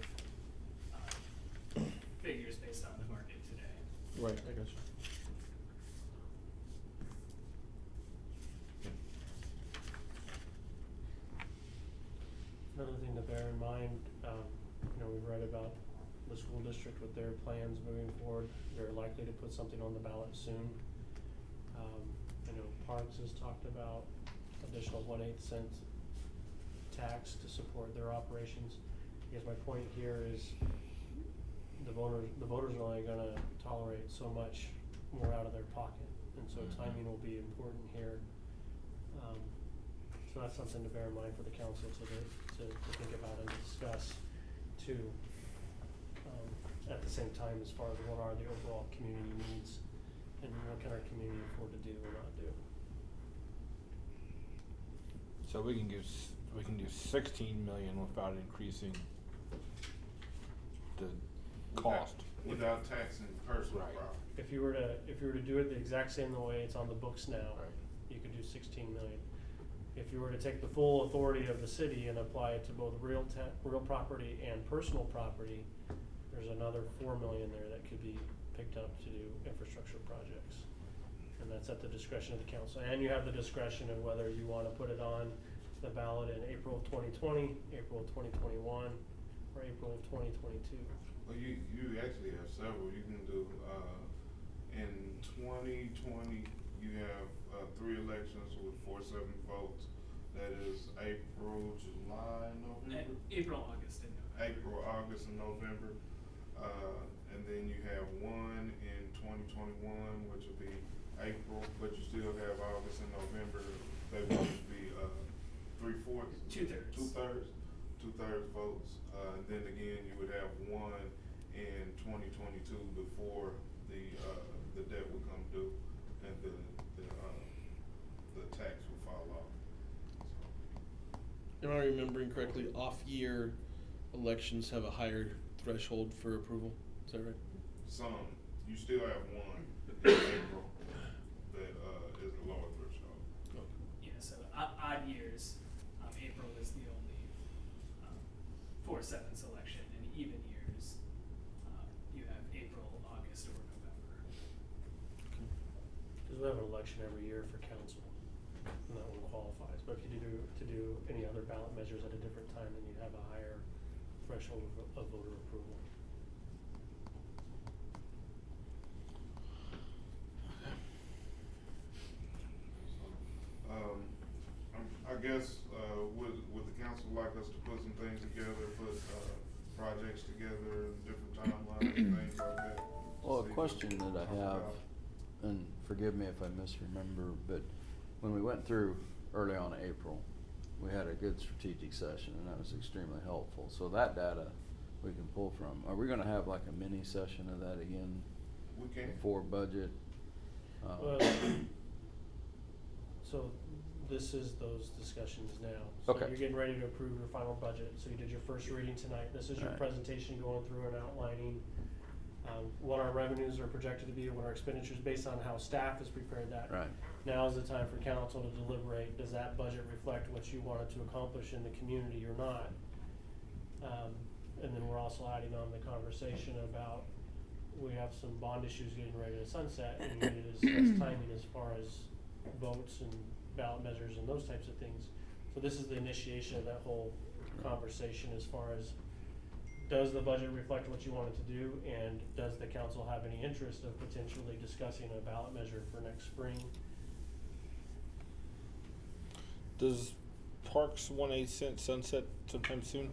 figures based on the market today. Right, I got you. Another thing to bear in mind, we've read about the school district with their plans moving forward. They're likely to put something on the ballot soon. I know Parks has talked about additional 1/8 cent tax to support their operations. I guess my point here is the voters are only gonna tolerate so much more out of their pocket, and so timing will be important here. So that's something to bear in mind for the council to think about and discuss too. At the same time, as far as what are the overall community needs and what can our community afford to do or not do. So we can do 16 million without increasing the cost. Without taxing personal Right. property. If you were to do it the exact same way it's on the books now, Right. you could do 16 million. If you were to take the full authority of the city and apply it to both real property and personal property, there's another 4 million there that could be picked up to do infrastructure projects. And that's at the discretion of the council. And you have the discretion of whether you wanna put it on the ballot in April of 2020, April of 2021, or April of 2022. Well, you actually have several. You can do, in 2020, you have, 3 elections with 4-7 votes. That is April, July, November? April, August, and November. April, August, and November. And then you have one in 2021, which will be April, but you still have August and November. They would be, 3/4? 2/3. 2/3? 2/3 votes. And then again, you would have one in 2022 before the debt would come due and the tax would fall off. So, Am I remembering correctly, off-year elections have a higher threshold for approval? Is that right? some, you still have one in April that is a lower threshold. Yeah, so odd years, April is the only 4/7 election, and even years, you have April, August, or November. Cause we have an election every year for council, and that one qualifies, but if you to do any other ballot measures at a different time, then you'd have a higher threshold of voter approval. I guess, would the council like us to put some things together, put, projects together, different timelines, things like that? Well, a See if question we can that I talk have, about- and forgive me if I misremember, but when we went through early on in April, we had a good strategic session, and that was extremely helpful. So that data we can pull from. Are we gonna have like a mini session of that again We can. before budget? Well, so this is those discussions now. So Okay. you're getting ready to approve your final budget, so you did your first reading tonight. This is your Right. presentation going through and outlining what our revenues are projected to be, what our expenditures, based on how staff has prepared that. Right. Now is the time for council to deliberate, does that budget reflect what you wanted to accomplish in the community or not? And then we're also adding on the conversation about, we have some bond issues getting ready to sunset, and we need to discuss timing as far as votes and ballot measures and those types of things. So this is the initiation of that whole conversation as far as, does the budget reflect what you want it to do, and does the council have any interest of potentially discussing a ballot measure for next spring? Does Parks 1/8 sunset sometime soon?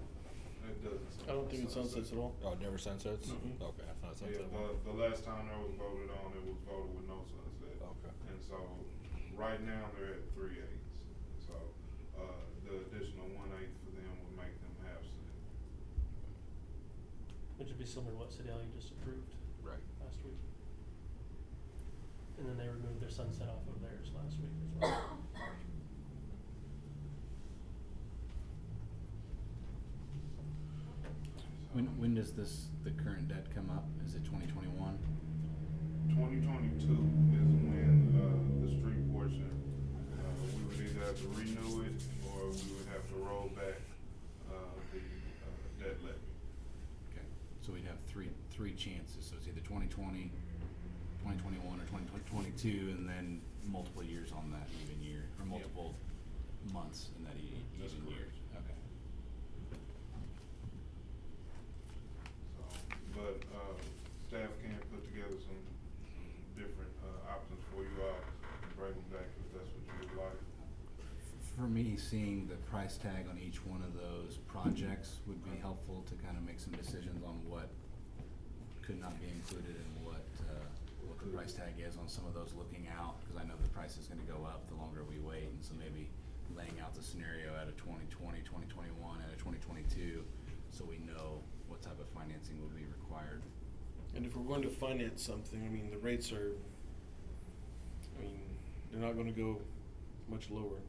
It doesn't. I don't think it sunsets at all. Oh, it never sunsets? Mm-mm. Okay, I thought it Yeah, sunset. the last time that was voted on, it was voted with no sunset. Okay. And so, right now, they're at 3/8. So, the additional 1/8 for them would make them half cent. Which would be similar to what City Hall just approved Right. last week. And then they removed their sunset off of theirs last week as well. When does the current debt come up? Is it 2021? 2022 is when, the street portion, we would either have to renew it, or we would have to roll back, the debt levy. Okay, so we'd have three chances, so it's either 2020, 2021, or 2022, and then multiple years on that even year, or multiple months in that That's even year. correct. Okay. So, but, staff can put together some different, options for you all, and bring them back if that's what you would like. For me, seeing the price tag on each one of those projects would be helpful to kind of make some decisions on what could not be included and what the price tag is on some of those looking out, because I know the price is gonna go up the longer we wait, and so maybe laying out the scenario at a 2020, 2021, at a 2022, so we know what type of financing will be required. And if we're going to finance something, I mean, the rates are, I mean, they're not gonna go much lower.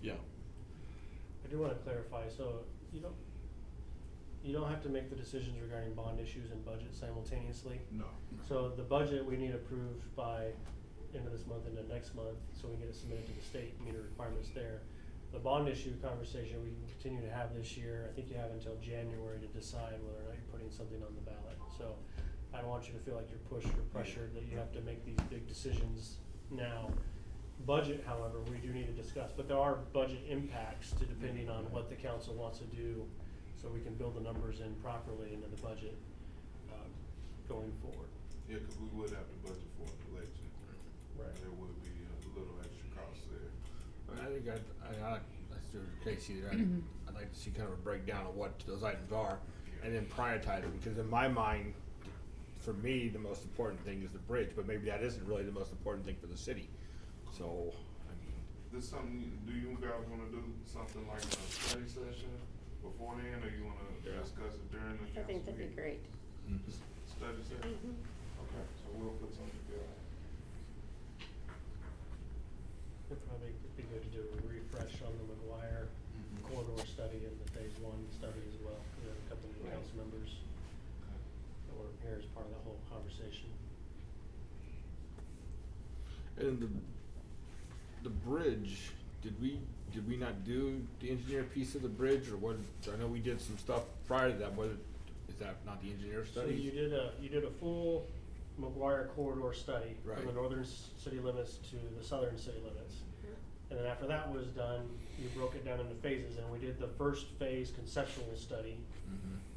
Yeah. I do wanna clarify, so you don't have to make the decisions regarding bond issues and budget simultaneously. No. So the budget we need approved by end of this month into next month, so we can get it submitted to the state, meet the requirements there. The bond issue conversation we can continue to have this year. I think you have until January to decide whether or not you're putting something on the ballot. So I don't want you to feel like you're pushed or pressured that you have to make these big decisions now. Budget, however, we do need to discuss, but there are budget impacts to depending on what the council wants to do, so we can build the numbers in properly into the budget, going forward. Yeah, cause we would have to budget for an election. Right. There would be a little extra cost there. I think I Mr. Casey, I'd like to see kind of a breakdown of what those items are, and then prioritize it, because in my mind, for me, the most important thing is the bridge, but maybe that isn't really the most important thing for the city. So, I mean, this something, do you guys wanna do something like a study session beforehand, or you wanna discuss it during the I think council that'd be meeting? great. Study session? Okay, so we'll put something together. It'd probably be good to do a refresh on the McGuire corridor study and the phase one study as well. We have a couple of new Right. council members that were here as part of that whole conversation. And the bridge, did we not do the engineer piece of the bridge, or what? I know we did some stuff prior to that, is that not the engineer So study? you did a full McGuire corridor study from the Right. northern city limits to the southern city limits. And then after that was done, you broke it down into phases, and we did the first phase conceptual study,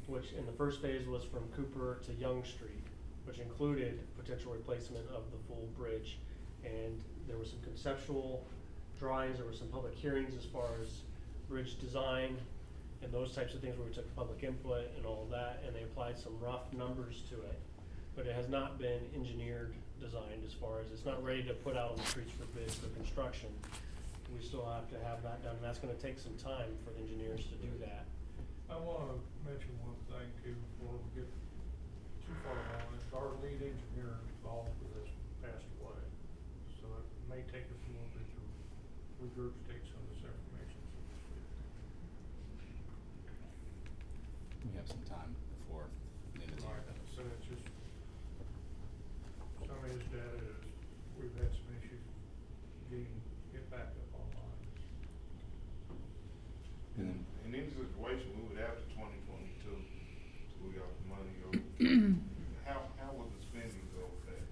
which in the first phase was from Cooper to Young Street, which included potential replacement of the full bridge. And there were some conceptual drawings, there were some public hearings as far as bridge design and those types of things where we took public input and all of that, and they applied some rough numbers to it. But it has not been engineered, designed as far as, it's not ready to put out on the streets for bid for construction. We still have to have that done, and that's gonna take some time for the engineers to do that. I wanna mention one thing too, before we get too far along, is our lead engineer involved with this passed away. So it may take us a little bit to regurgitate some of this information, so to speak. We have some time before the end of the year. Right, so it's just, some of his data is, we've had some issues get back up online. And then, In any situation, we would have to 2022 till we got the money over. How would the spending go with that?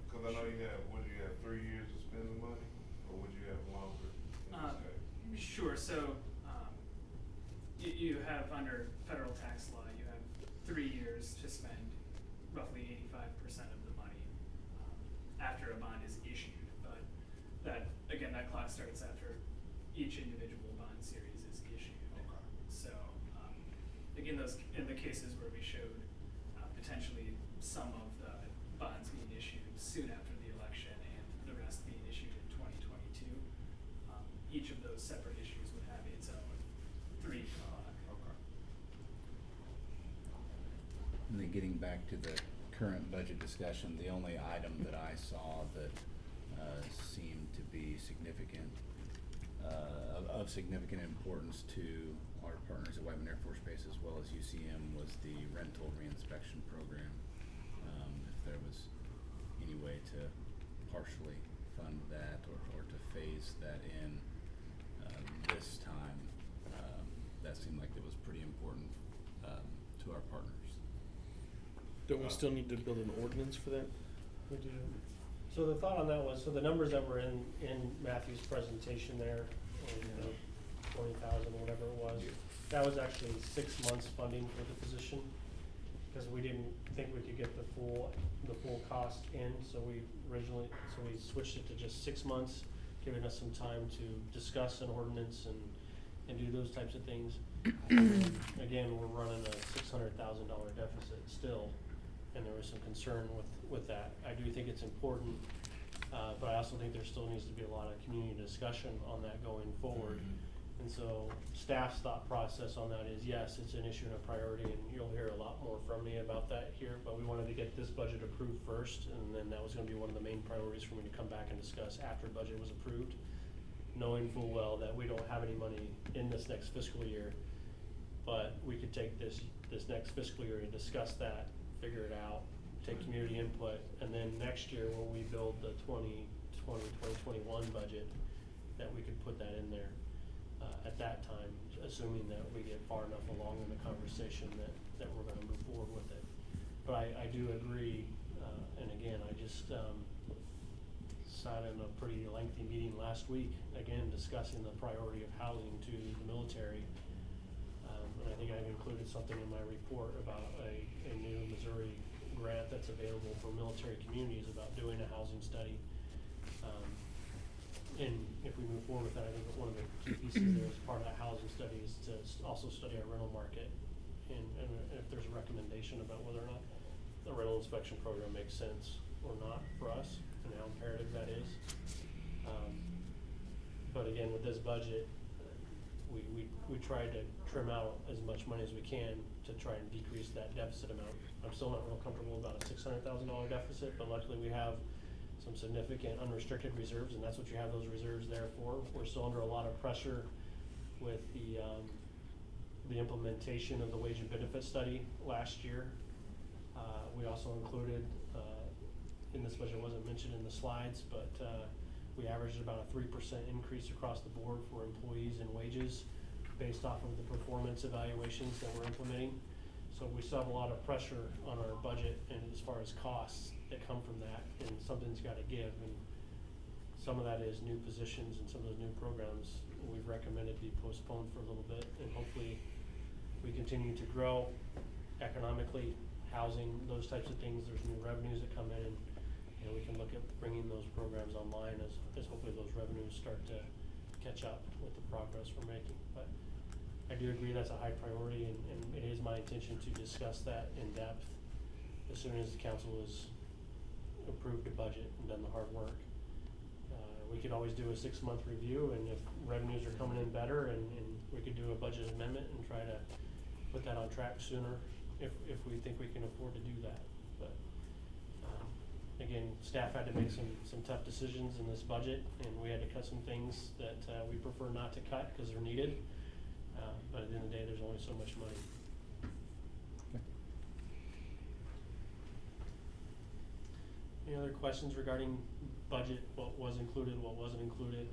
Cause I know you have, what do you have, 3 years to spend the money, or would you have longer? in this case? Sure, so, you have under federal tax law, you have 3 years to spend roughly 85% of the money, after a bond is issued. But that, again, that clock starts after each individual bond series is issued. Okay. So, again, in the cases where we showed, potentially some of the bonds being issued soon after the election and the rest being issued in 2022, each of those separate issues would have its own 3-year clock. Okay. and then getting back to the current budget discussion, the only item that I saw that seemed to be significant, of significant importance to our partners at Whiteman Air Force Base as well as UCM was the rental reinspection program. If there was any way to partially fund that or to phase that in this time, that seemed like it was pretty important to our partners. Don't we still need to build an ordinance for that? We do. So the thought on that was, so the numbers that were in Matthew's presentation there, and 20,000, whatever it was, that was actually 6 months funding for the position, because we didn't think we could get the full cost in, so we switched it to just 6 months, giving us some time to discuss an ordinance and do those types of things. And again, we're running a $600,000 deficit still, and there was some concern with that. I do think it's important, but I also think there still needs to be a lot of community discussion on that going forward. And so staff's thought process on that is, yes, it's an issue and a priority, and you'll hear a lot more from me about that here, but we wanted to get this budget approved first, and then that was gonna be one of the main priorities for me to come back and discuss after the budget was approved, knowing full well that we don't have any money in this next fiscal year, but we could take this next fiscal year and discuss that, figure it out, take community input, and then next year when we build the 2021 budget, that we could put that in there at that time, assuming that we get far enough along in the conversation that we're gonna move forward with it. But I do agree, and again, I just sat in a pretty lengthy meeting last week, again, discussing the priority of housing to the military. And I think I've included something in my report about a new Missouri grant that's available for military communities about doing a housing study. And if we move forward with that, I think that one of the key pieces there as part of that housing study is to also study our rental market. And if there's a recommendation about whether or not the rental inspection program makes sense or not for us, and how imperative that is. But again, with this budget, we tried to trim out as much money as we can to try and decrease that deficit amount. I'm still not real comfortable about a $600,000 deficit, but luckily we have some significant unrestricted reserves, and that's what you have those reserves there for. We're still under a lot of pressure with the implementation of the wage and benefit study last year. We also included, in this budget, it wasn't mentioned in the slides, but we averaged about a 3% increase across the board for employees and wages based off of the performance evaluations that we're implementing. So we still have a lot of pressure on our budget and as far as costs that come from that, and something's gotta give. And some of that is new positions, and some of those new programs we've recommended be postponed for a little bit, and hopefully we continue to grow economically, housing, those types of things. There's new revenues that come in, and we can look at bringing those programs online as hopefully those revenues start to catch up with the progress we're making. But I do agree that's a high priority, and it is my intention to discuss that in depth as soon as the council has approved the budget and done the hard work. We could always do a 6-month review, and if revenues are coming in better, and we could do a budget amendment and try to put that on track sooner if we think we can afford to do that. But again, staff had to make some tough decisions in this budget, and we had to cut some things that we prefer not to cut because they're needed. But at the end of the day, there's only so much money. Any other questions regarding budget, what was included, what wasn't included?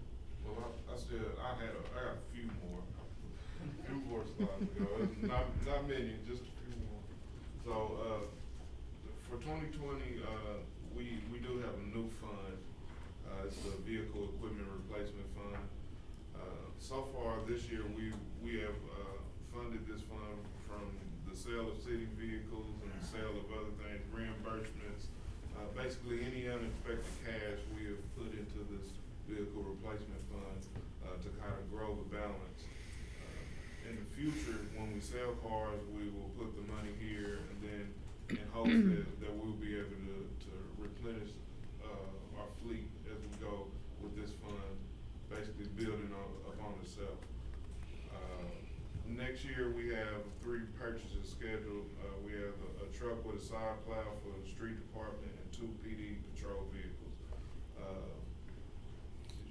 Well, I got a few more slides to go. Not many, just a few more. So, for 2020, we do have a new fund. It's the Vehicle Equipment Replacement Fund. So far this year, we have funded this fund from the sale of city vehicles and the sale of other things, reimbursements. Basically, any unexpected cash we have put into this vehicle replacement fund to kind of grow the balance. In the future, when we sell cars, we will put the money here, and then in hopes that we'll be able to replenish our fleet as we go with this fund, basically building upon itself. Next year, we have 3 purchases scheduled. We have a truck with a side plow for the street department and 2 PD patrol vehicles.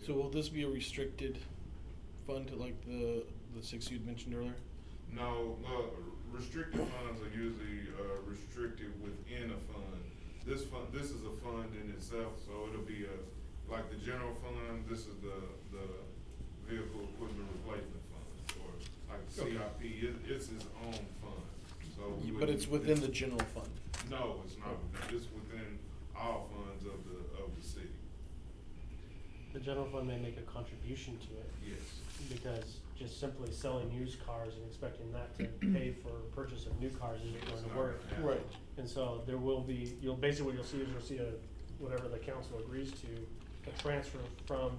So will this be a restricted fund like the 6 you'd mentioned earlier? No, restricted funds are usually restricted within a fund. This is a fund in itself, so it'll be like the general fund. This is the vehicle equipment replacement fund, or like the CIP. It's its own fund. So, but it's within the general fund. No, it's not. It's within all funds of the city. The general fund may make a contribution to it. Yes. Because just simply selling used cars and expecting that to pay for purchase of new cars isn't going to work. Right. And so there will be, basically what you'll see whatever the council agrees to, a transfer from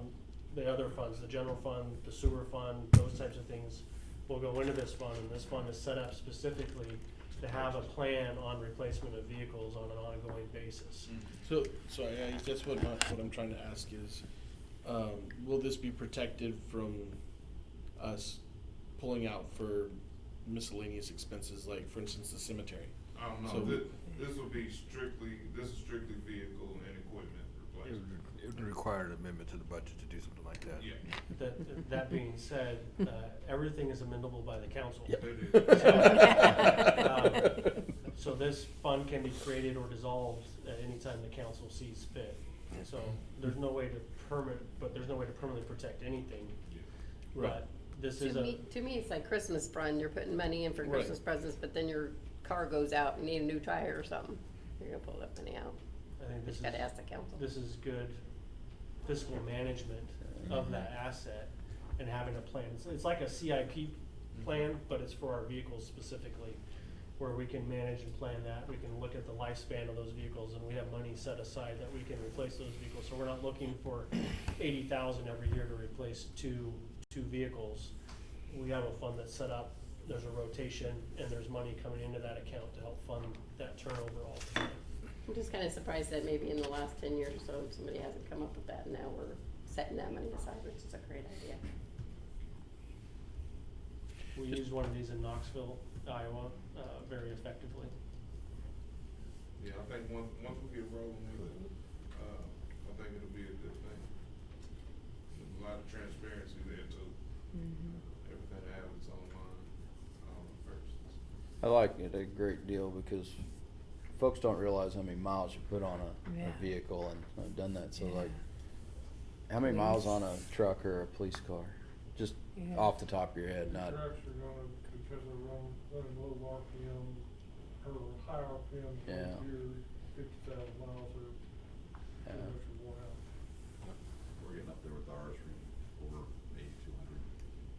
the other funds, the general fund, the sewer fund, those types of things will go into this fund, and this fund is set up specifically to have a plan on replacement of vehicles on an ongoing basis. So I guess that's what I'm trying to ask is, will this be protected from us pulling out for miscellaneous expenses, like for instance the cemetery? I don't know. So this will be strictly vehicle and equipment replacement. It would require an amendment to the budget to do something like that. Yeah. That being said, everything is amendable by the council. It is. So this fund can be created or dissolved at any time the council sees fit. So there's no way to permanently protect anything. Right. But this To is me, it's like Christmas fund. You're putting money in for Right. Christmas presents, but then your car goes out and you need a new tire or something. You're gonna pull that money out. I think You just gotta ask the council. this is good fiscal management of that asset and having a plan. It's like a CIP plan, but it's for our vehicles specifically, where we can manage and plan that. We can look at the lifespan of those vehicles, and we have money set aside that we can replace those vehicles. So we're not looking for 80,000 every year to replace two vehicles. We have a fund that's set up. There's a rotation, and there's money coming into that account to help fund that turnover all the time. I'm just kinda surprised that maybe in the last 10 years or so, somebody hasn't come up with that, and now we're setting that money aside, which is a great idea. We used one of these in Knoxville, Iowa, very effectively. Yeah, I think once we get rolling with it, I think it'll be a good thing. There's a lot of transparency there too. Everything to have its own line, purchases. I like it a great deal because folks don't realize how many miles you put on a Yeah. vehicle, and I've done that, so Yeah. like, how many miles Police. on a truck or a police car? Just Yeah. off the top of your head, The not, trucks are gonna, because they're running low RPM, or high RPM, Yeah. your 50,000 miles are yeah. pretty much worn out. We're getting up there with ours from over 8,200.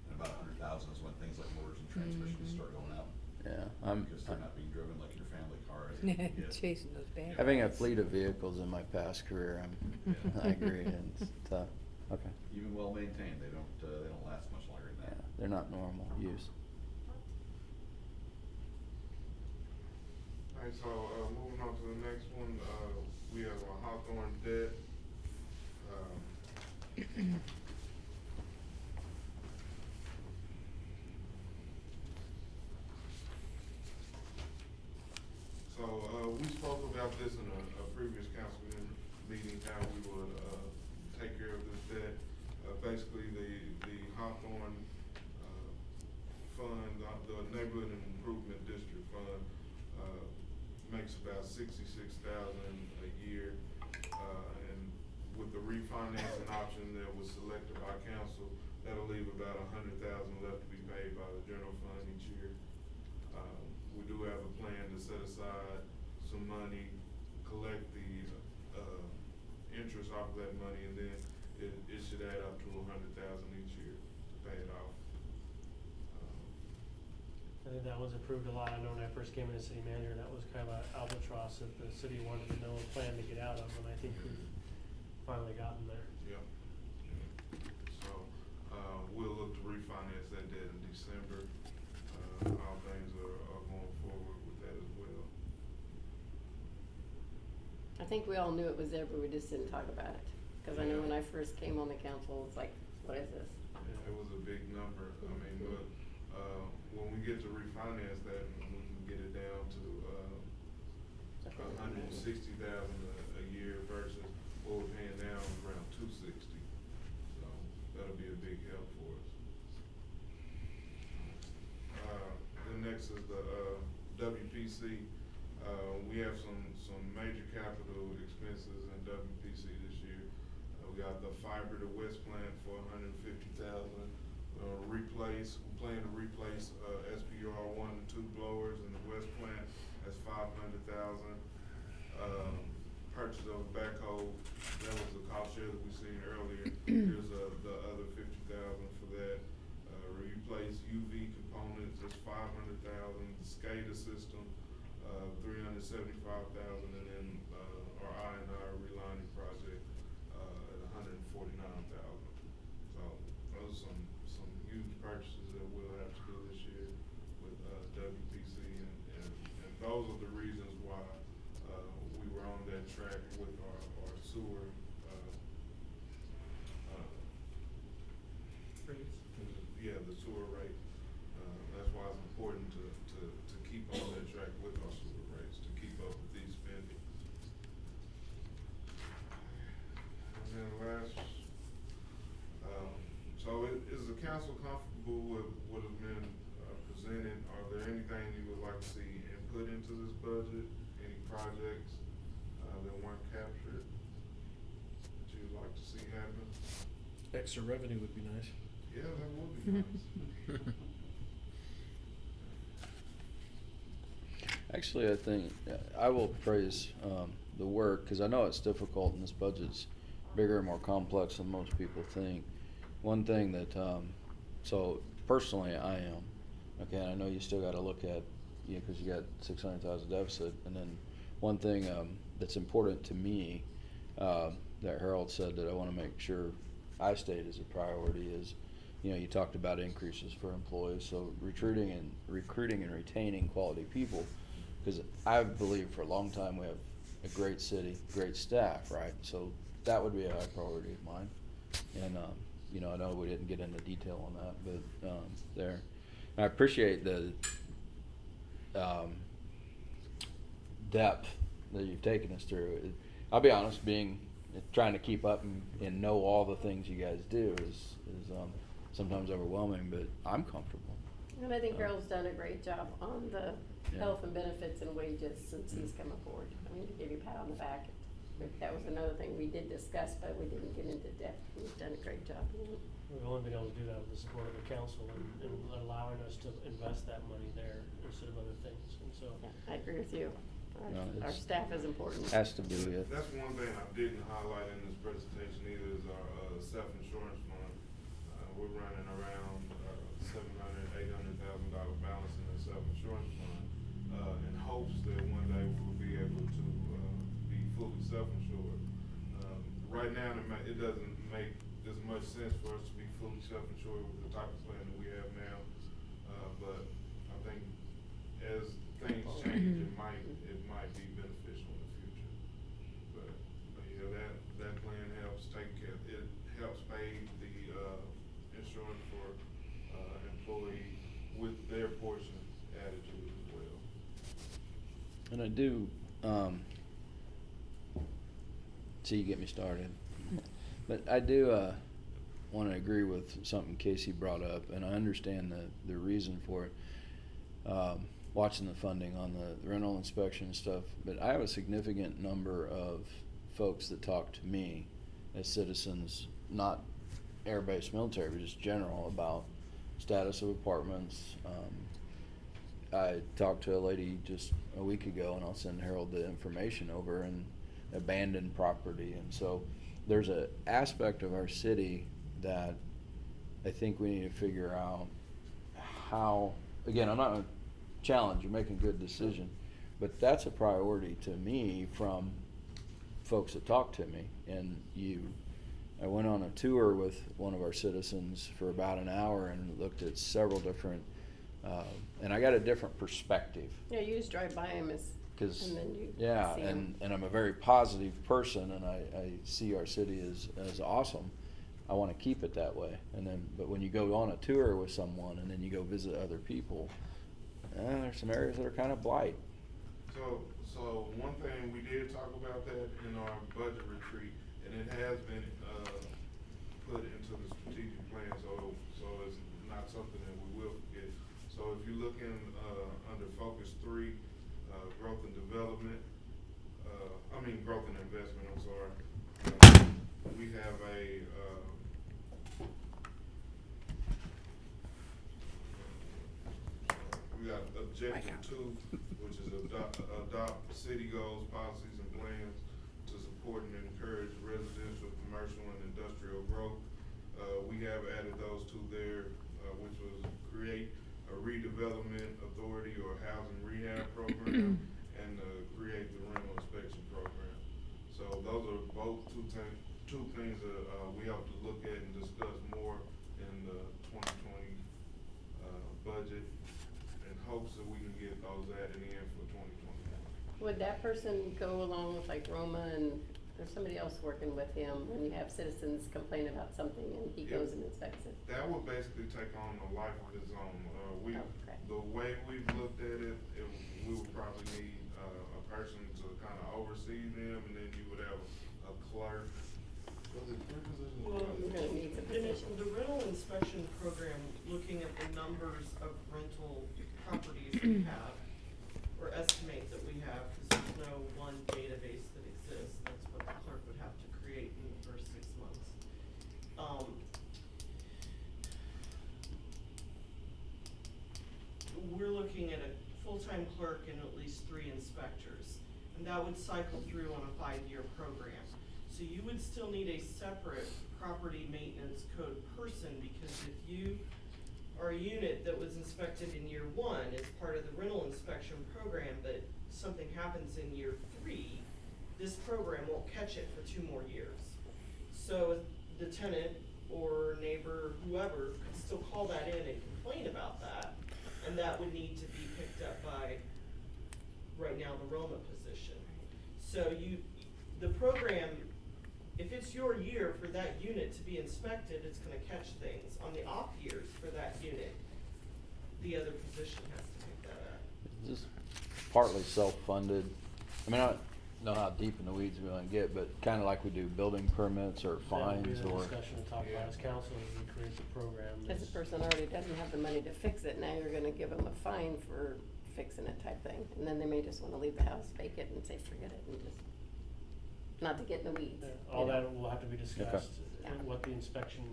And about 100,000 is when things like motors and transmissions start going out. Yeah, Because they're not being driven like your family car. as you get. Chasing those bad having a guys. fleet of vehicles in my past career, I agree, and it's tough. Okay. Even well maintained, they don't last much longer than Yeah, that. they're not normal use. Alright, so, moving on to the next one, we have a Hawthorne debt. So, we spoke about this in a previous council meeting, how we would, take care of this debt. Basically, the Hawthorne, fund, the Neighborhood Improvement District Fund, makes about 66,000 a year. And with the refinancing option that was selected by council, that'll leave about 100,000 left to be paid by the general fund each year. We do have a plan to set aside some money, collect the, interest off of that money, and then it should add up to 100,000 each year to pay it off. I think that was approved a lot. I know when I first came in as city manager, that was kind of an albatross that the city wanted to know a plan to get out of, and I think we've finally gotten there. Yep. So, we'll look to refinance that debt in December. All things are going forward with that as well. I think we all knew it was there, but we just didn't talk about it. Cause I know when I first came on the council, it's like, what is this? It was a big number. I mean, but, when we get to refinance that, we can get it down to, 160,000 a year versus what we're paying now is around 260. So that'll be a big help for us. The next is the, WPC. We have some major capital expenses in WPC this year. We got the fiber to West plant for 150,000. We plan to replace, SPR 1 and 2 blowers in the West plant. That's 500,000. Purchase of backhoe, that was the cost share that we seen earlier. Here's, the other 50,000 for that. Replace UV components, that's 500,000. The SCADA system, 375,000, and then, our I&I relining project, at 149,000. So those are some huge purchases that we'll have to do this year with, WPC, and those are the reasons why, we were on that track with our sewer, the sewer rate. That's why it's important to keep on that track with our sewer rates, to keep up with these spending. And then last, so is the council comfortable with what has been, presented? Are there anything you would like to see input into this budget? Any projects, that weren't captured that you'd like to see happen? Extra revenue would be nice. Yeah, that would be nice. Actually, I think, I will praise, the work, cause I know it's difficult and this budget's bigger and more complex than most people think. One thing that, so personally I am, okay, and I know you still gotta look at, cause you got 600,000 deficit, and then one thing, that's important to me, that Harold said that I wanna make sure I state as a priority is, you talked about increases for employees, so recruiting and retaining quality people, because I believe for a long time we have a great city, great staff, right? So that would be a high priority of mine. And, you know, I know we didn't get into detail on that, but, there. I appreciate the, depth that you've taken us through. I'll be honest, trying to keep up and know all the things you guys do is sometimes overwhelming, but I'm comfortable. And I think Harold's done a great job on the Yeah. health and benefits and wages since he's come aboard. I mean, to give you a pat on the back, that was another thing we did discuss, but we didn't get into depth. He's done a great job. We've only been able to do that with the support of the council and allowing us to invest that money there instead of other things, and so. Yeah, I agree with you. No, Our it's- staff is important. Has to be it. That's one thing I didn't highlight in this presentation either is our, self-insurance fund. We're running around, $700,000, $800,000 balance in the self-insurance fund, in hopes that one day we will be able to, be fully self-insured. Right now, it doesn't make as much sense for us to be fully self-insured with the type of plan that we have now. But I think as things change, it might be beneficial in the future. But yeah, that plan helps it helps pay the, insurance for, employee with their portion added to it as well. And I do, see, you get me started. But I do, want to agree with something Casey brought up, and I understand the reason for it. Watching the funding on the rental inspection and stuff, but I have a significant number of folks that talk to me as citizens, not air-based military, but just general, about status of apartments. I talked to a lady just a week ago, and I'll send Harold the information over, and abandoned property. And so there's a aspect of our city that I think we need to figure out how, again, I'm not gonna challenge, you're making a good decision, but that's a priority to me from folks that talk to me. And I went on a tour with one of our citizens for about an hour and looked at several different, and I got a different perspective. Yeah, you just drive by him and then you Yeah, see him. and I'm a very positive person, and I see our city as awesome. I want to keep it that way. But when you go on a tour with someone and then you go visit other people, there's some areas that are kind of blight. So one thing, we did talk about that in our budget retreat, and it has been, put into the strategic plan, so it's not something that we will forget. So if you look in, under focus 3, growth and development, growth and investment, I'm sorry. We have we got objective 2, which is adopt city goals, policies, and plans to support and encourage residential, commercial, and industrial growth. We have added those 2 there, which was create a redevelopment authority or housing rehab program, and create the rental inspection program. So those are both two things that we have to look at and discuss more in the 2020 budget, in hopes that we can get those added in for 2021. Would that person go along with like Roma and there's somebody else working with him when you have citizens complain about something and he goes and inspects it? That would basically take on a life of its own. Okay. The way we've looked at it, we would probably need a person to kind of oversee them, and then you would have a clerk. Was it 3 positions? Well, We're gonna need some in positions. the rental inspection program, looking at the numbers of rental properties we have, or estimate that we have, because there's no one database that exists, that's what the clerk would have to create in the first 6 months. We're looking at a full-time clerk and at least 3 inspectors, and that would cycle through on a 5-year program. So you would still need a separate property maintenance code person, because if you are a unit that was inspected in year 1 as part of the rental inspection program, but something happens in year 3, this program won't catch it for 2 more years. So the tenant or neighbor, whoever, could still call that in and complain about that, and that would need to be picked up by, right now, the Roma position. So the program if it's your year for that unit to be inspected, it's gonna catch things. On the off years for that unit, the other position has to pick that up. Just partly self-funded. I mean, I don't know how deep in the weeds we wanna get, but kinda like we do building permits or That would be fines the or. discussion to talk about as council as we create the program. Cause the person already doesn't have the money to fix it, now you're gonna give them a fine for fixing it type thing. And then they may just wanna leave the house vacant and say, forget it, and just, not to get in the weeds. All you know. that will have to be discussed, Yeah. what the inspection,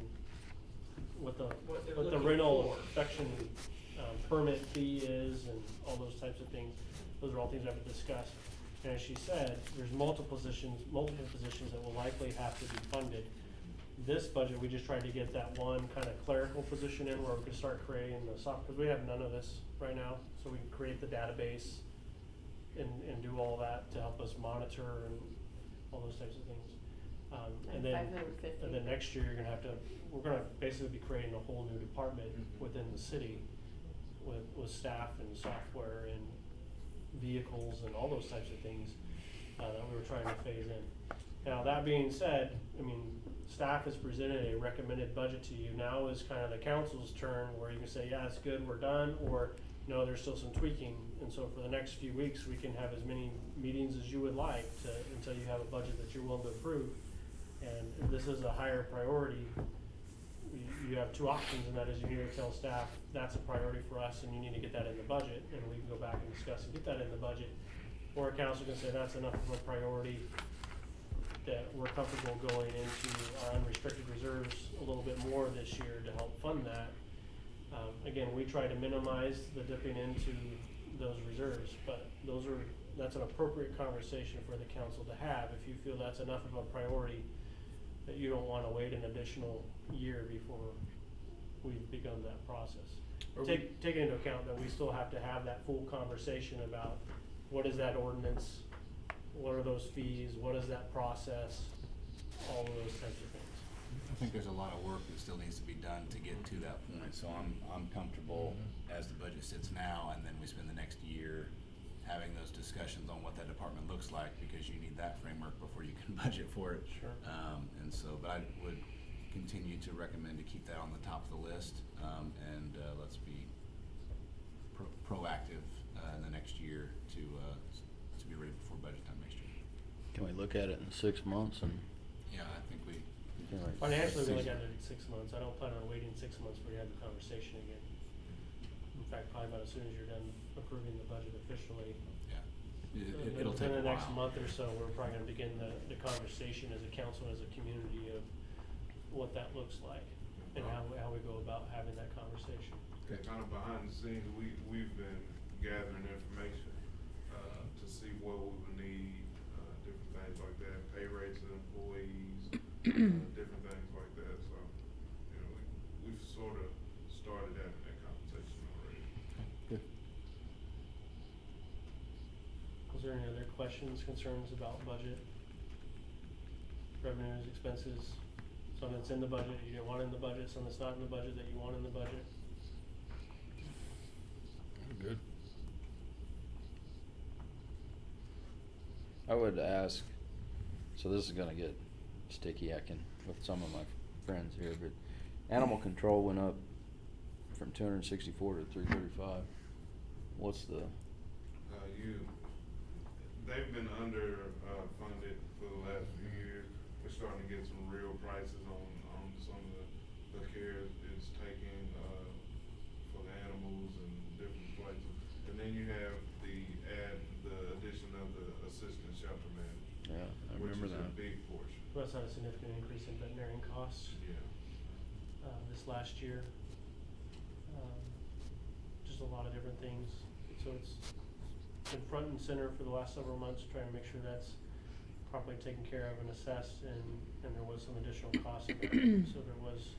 what the What they're what the looking rental for. inspection, permit fee is and all those types of things. Those are all things I have to discuss. And as she said, there's multiple positions that will likely have to be funded. This budget, we just tried to get that one kind of clerical position in where we can start creating the software, because we have none of this right now. So we can create the database and do all that to help us monitor and all those types of things. And then, 550. and then next year, you're gonna have to, we're gonna basically be creating a whole new department within the city with staff and software and vehicles and all those types of things, that we were trying to phase in. Now, that being said, I mean, staff has presented a recommended budget to you. Now is kind of the council's turn where you can say, yeah, it's good, we're done, or, no, there's still some tweaking. And so for the next few weeks, we can have as many meetings as you would like to, until you have a budget that you're willing to approve. And if this is a higher priority, you have two options, and that is you need to tell staff, that's a priority for us, and you need to get that in the budget, and we can go back and discuss and get that in the budget. Or council can say, that's enough of a priority that we're comfortable going into our unrestricted reserves a little bit more this year to help fund that. Again, we try to minimize the dipping into those reserves, but that's an appropriate conversation for the council to have. If you feel that's enough of a priority, that you don't wanna wait an additional year before we've begun that process. Taking into account that we still have to have that full conversation about what is that ordinance, what are those fees, what is that process, all of those types of things. I think there's a lot of work that still needs to be done to get to that point, so I'm comfortable as the budget sits now, and then we spend the next year having those discussions on what that department looks like, because you need that framework before you can budget for it. Sure. And so, but I would continue to recommend to keep that on the top of the list, and let's be proactive in the next year to be ready before budget time next year. Can we look at it in 6 months and? Yeah, I think we. Financially, we look at it in 6 months. I don't plan on waiting 6 months for you to have the conversation again. In fact, probably about as soon as you're done approving the budget officially. Yeah, it'll take Within a the next while. month or so, we're probably gonna begin the conversation as a council, as a community of what that looks like and how we go about having that conversation. Okay, kind of behind the scenes, we've been gathering information, to see what we would need, different things like that, pay rates of employees, different things like that, so, you know, we've sort of started having that conversation already. Good. Was there any other questions, concerns about budget? Revenues, expenses, something that's in the budget you didn't want in the budget, something that's not in the budget that you want in the budget? Good. I would ask, so this is gonna get sticky, with some of my friends here, but animal control went up from 264 to 335. What's the? They've been under, funded for the last few years. We're starting to get some real prices on some of the care it's taking, for the animals and different places. And then you have the addition of the assistant shelter manager. Yeah, I remember that. Which is a big portion. So that's not a significant increase in veterinarian costs, Yeah. this last year. Just a lot of different things. So it's been front and center for the last several months, trying to make sure that's properly taken care of and assessed, and there was some additional costs in there. So there was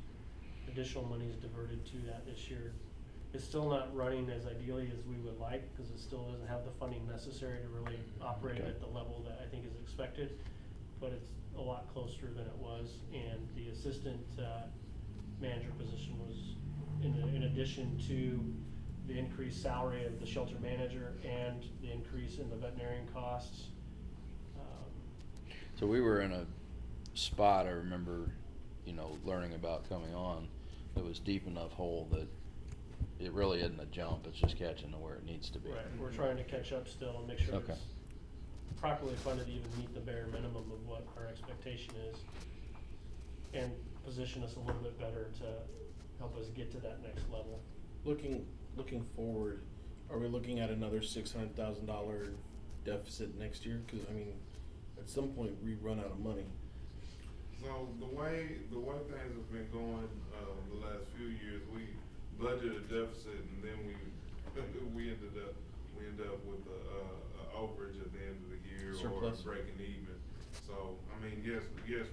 additional monies diverted to that this year. It's still not running as ideally as we would like, because it still doesn't have the funding necessary to really operate Okay. at the level that I think is expected, but it's a lot closer than it was. And the assistant manager position was in addition to the increased salary of the shelter manager and the increase in the veterinarian costs. So we were in a spot, I remember, learning about coming on, it was deep enough hole that it really isn't a jump, it's just catching to where it needs to be. Right, we're trying to catch up still and make sure Okay. it's properly funded to even meet the bare minimum of what our expectation is, and position us a little bit better to help us get to that next level. Looking forward, are we looking at another $600,000 deficit next year? Because I mean, at some point we run out of money. So the way things have been going, the last few years, we budgeted a deficit and then we end up with a overage at the end of the year Surplus. or breaking even. So, I mean, yes,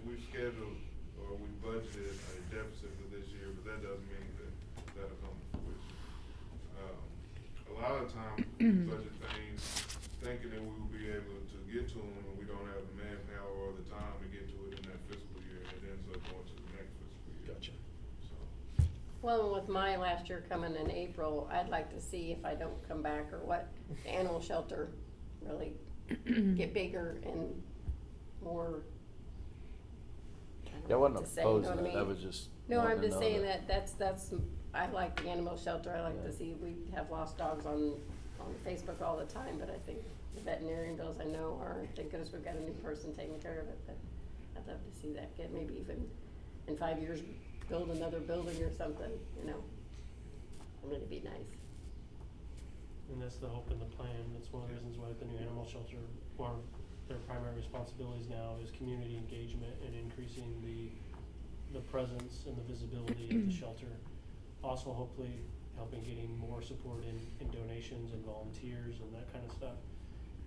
we've scheduled or we budgeted a deficit for this year, but that doesn't mean that'll come to fruition. A lot of times we budget things thinking that we will be able to get to them, and we don't have the manpower or the time to get to it in that fiscal year, and it ends up going to the next fiscal year. Gotcha. So, Well, with my last year coming in April, I'd like to see if I don't come back or what the animal shelter really get bigger and more. I don't Yeah, I know wasn't what to say, you know opposed to what I that, I mean? was just. No, wanting I'm to just know saying that's, I like the animal shelter, I like Yeah. to see, we have lost dogs on Facebook all the time, but I think the veterinarian bills I know are, thank goodness we've got a new person taking care of it, but I'd love to see that get, maybe even in 5 years, build another building or something, I mean, it'd be nice. And that's the hope and the plan. That's one of the reasons why the new animal shelter, one of their primary responsibilities now is community engagement and increasing the presence and the visibility of the shelter. Also hopefully helping getting more support in donations and volunteers and that kind of stuff.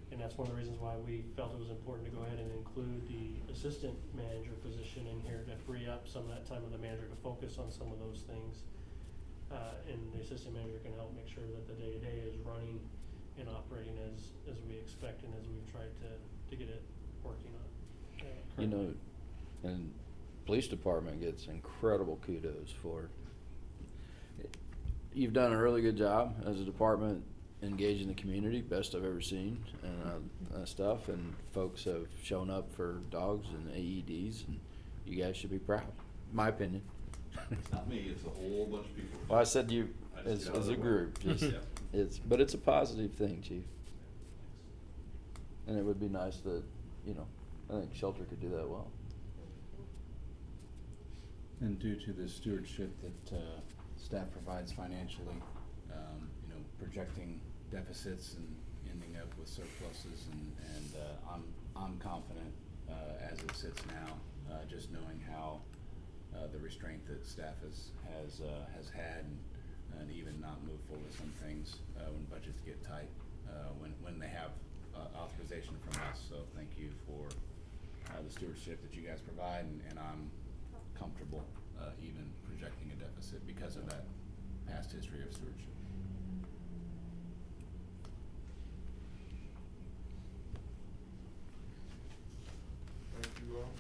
And that's one of the reasons why we felt it was important to go ahead and include the assistant manager position in here to free up some of that time of the manager to focus on some of those things. And the assistant manager can help make sure that the day-to-day is running and operating as we expect and as we've tried to get it working on. currently. And police department gets incredible kudos for, you've done a really good job as a department engaging the community, best I've ever seen, and stuff, and folks have shown up for dogs and AEDs, and you guys should be proud, my opinion. It's not me, it's a whole bunch of people. Well, I said you, I just as get out of a the way. group, just, Yeah. but it's a positive thing, Chief. And it would be nice that, I think shelter could do that well. And due to the stewardship that staff provides financially, projecting deficits and ending up with surpluses, and I'm confident as it sits now, just knowing how the restraint that staff has had and even not move forward with some things when budgets get tight, when they have authorization from us. So thank you for the stewardship that you guys provide, and I'm comfortable even projecting a deficit because of that past history of stewardship. thank you all.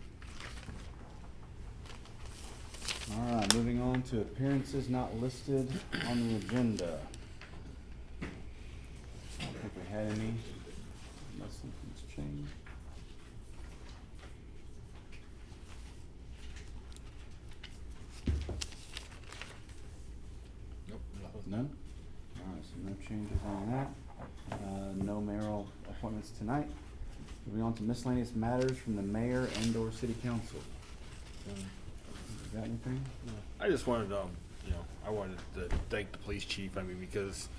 All right, moving on to appearances not listed on the agenda. I don't think we had any, unless something's changed. Nope, nothing. None? All right, so no changes on that. No mayoral appointments tonight. Moving on to miscellaneous matters from the mayor and/or city council. Got anything? I just wanted, I wanted to thank the police chief, because,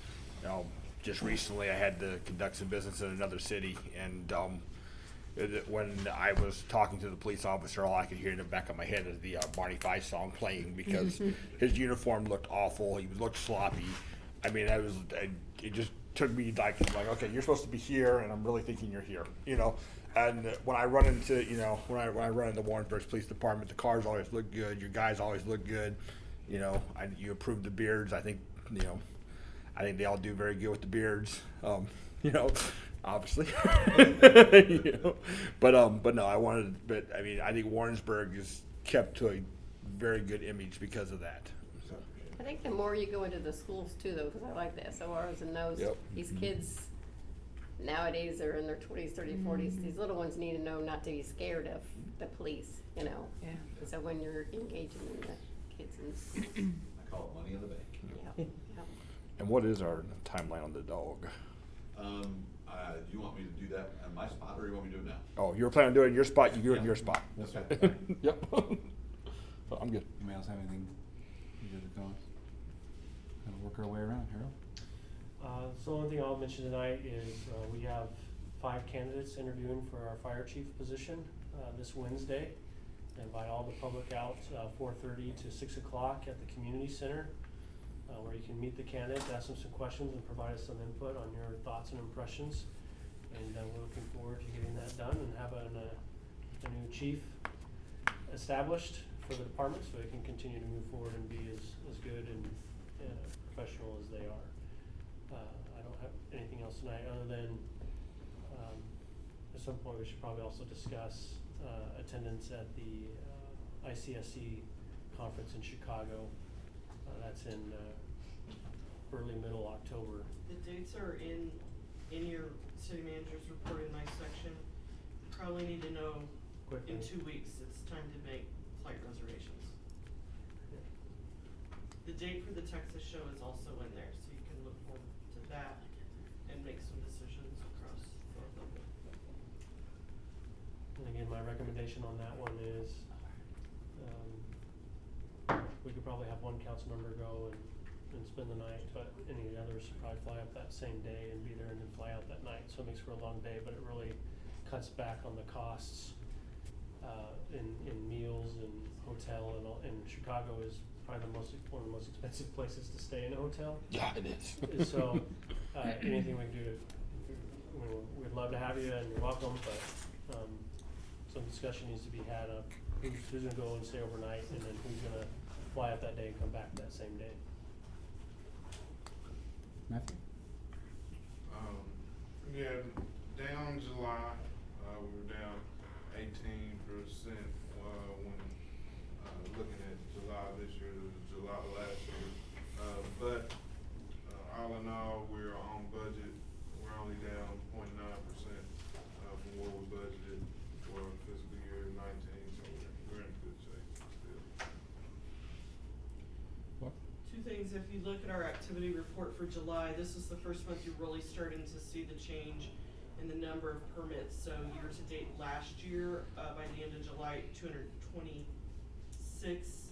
just recently I had to conduct some business in another city, and, when I was talking to the police officer, all I could hear in the back of my head is the Barney Fife song playing, because his uniform looked awful, he looked sloppy. It just took me like, okay, you're supposed to be here, and I'm really thinking you're here, And when I run into, when I run into Warrensburg Police Department, the cars always look good, your guys always look good, you approve the beards. I think they all do very good with the beards, obviously. But no, I think Warrensburg is kept to a very good image because of that. So. I think the more you go into the schools too, though, because I like the SORs and those, Yep. these kids nowadays they're in their 20s, 30s, 40s. These little ones need to know not to be scared of the police, you know. Yeah. So when you're engaging in the kids in schools. I call it money in the bank. Yeah, yeah. And what is our timeline on the dog? Do you want me to do that on my spot, or you want me to do it now? Oh, you were planning on doing it in your spot, you do it in Yeah. your spot. That's Okay. fine. Yep. So I'm good. Anybody else have anything? You good to go? Kind of work our way around, Harold? So the only thing I'll mention tonight is, we have 5 candidates interviewing for our fire chief position, this Wednesday. I invite all the public out, 4:30 to 6 o'clock at the community center, where you can meet the candidates, ask them some questions, and provide us some input on your thoughts and impressions. And, we're looking forward to getting that done and having a new chief established for the department, so they can continue to move forward and be as good and professional as they are. I don't have anything else tonight, other than, at some point, we should probably also discuss, attendance at the, ICSC conference in Chicago. That's in, early, middle October. The dates are in your city manager's report in my section. Probably need to know Quickly. in 2 weeks, it's time to make flight reservations. Yeah. The date for the Texas show is also in there, so you can look forward to that and make some decisions across both of them. And again, my recommendation on that one is, we could probably have one council member go and spend the night, but any of the others should probably fly up that same day and be there and then fly out that night, so it makes for a long day, but it really cuts back on the costs, in meals and hotel, and all, and Chicago is probably one of the most expensive places to stay in a hotel. Yeah, it is. And so, anything we can do to, we'd love to have you, and you're welcome, but, some discussion needs to be had of who's gonna go and stay overnight, and then who's gonna fly up that day and come back that same day. Matthew? Yeah, down July, we were down 18%, when, looking at July this year to July last year. But, all in all, we're on budget. We're only down 0.9%, from what we budgeted for fiscal year 19, so we're in good shape still. Two things, if you look at our activity report for July, this is the first month you're really starting to see the change in the number of permits. So year to date last year, by the end of July, 226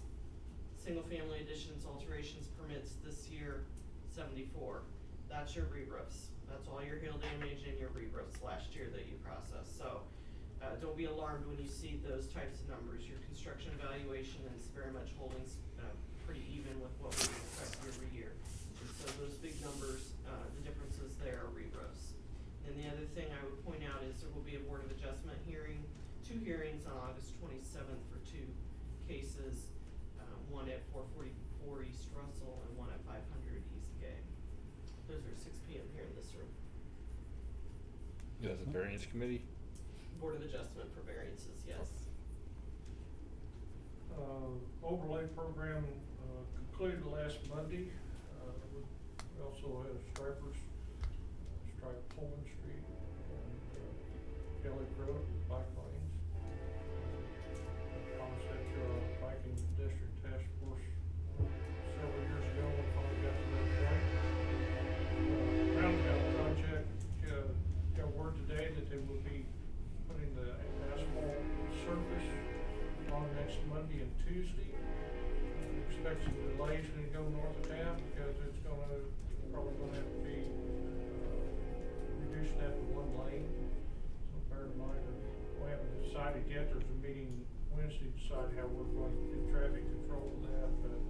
single family additions, alterations, permits. This year, 74. That's your re-roofs. That's all your hail damage and your re-roofs last year that you processed. So don't be alarmed when you see those types of numbers. Your construction evaluation is very much holding pretty even with what we expect year over year. And so those big numbers, the differences there are re-roofs. And the other thing I would point out is there will be a Board of Adjustment hearing, 2 hearings on August 27th for 2 cases, one at 444 East Russell and one at 500 East Gay. Those are 6 p.m. here in this room. That's a variance committee? Board of Adjustment for variances, yes. Overlay program concluded last Monday. We also had stripers, stripe Pullman Street and Kelly Road with bike lanes. Promised that to our biking district task force several years ago, we finally got to that point. Roundabout project, got word today that they will be putting the asphalt surface on next Monday and Tuesday. Expect some delays when you go north of town, because it's probably gonna have to be, reducing that to 1 lane. So bear in mind, we haven't decided yet, there's a meeting Wednesday to decide how we're going to do traffic control of that, but,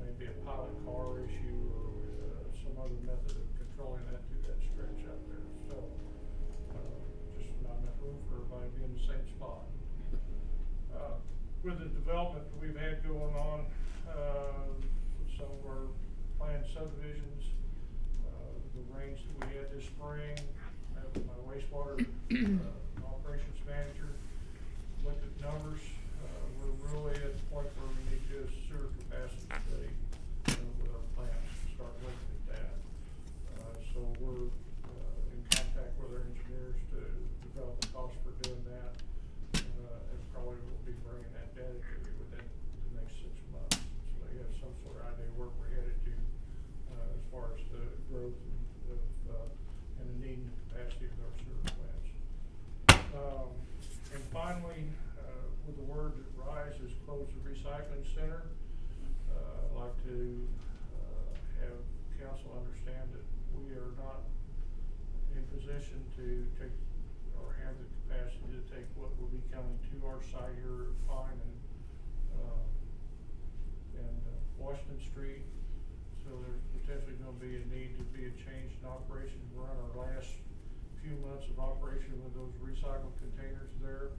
maybe a pilot car issue or, some other method of controlling that through that stretch out there, so, just not enough room for everybody to be in the same spot. With the development that we've had going on, with some of our planned subdivisions, the rains that we had this spring, my wastewater operations manager looked at numbers. We're really at the point where we need to do a sewer capacity study with our plants, start looking at that. So we're in contact And finally, with the word that RISE has closed the recycling center, I'd like to have council understand that we are not in position to take or have the capacity to take what will be coming to our site here at Pine and Washington Street. So there's potentially gonna be a need to be a change in operation. We're on our last few months of operation with those recycled containers there.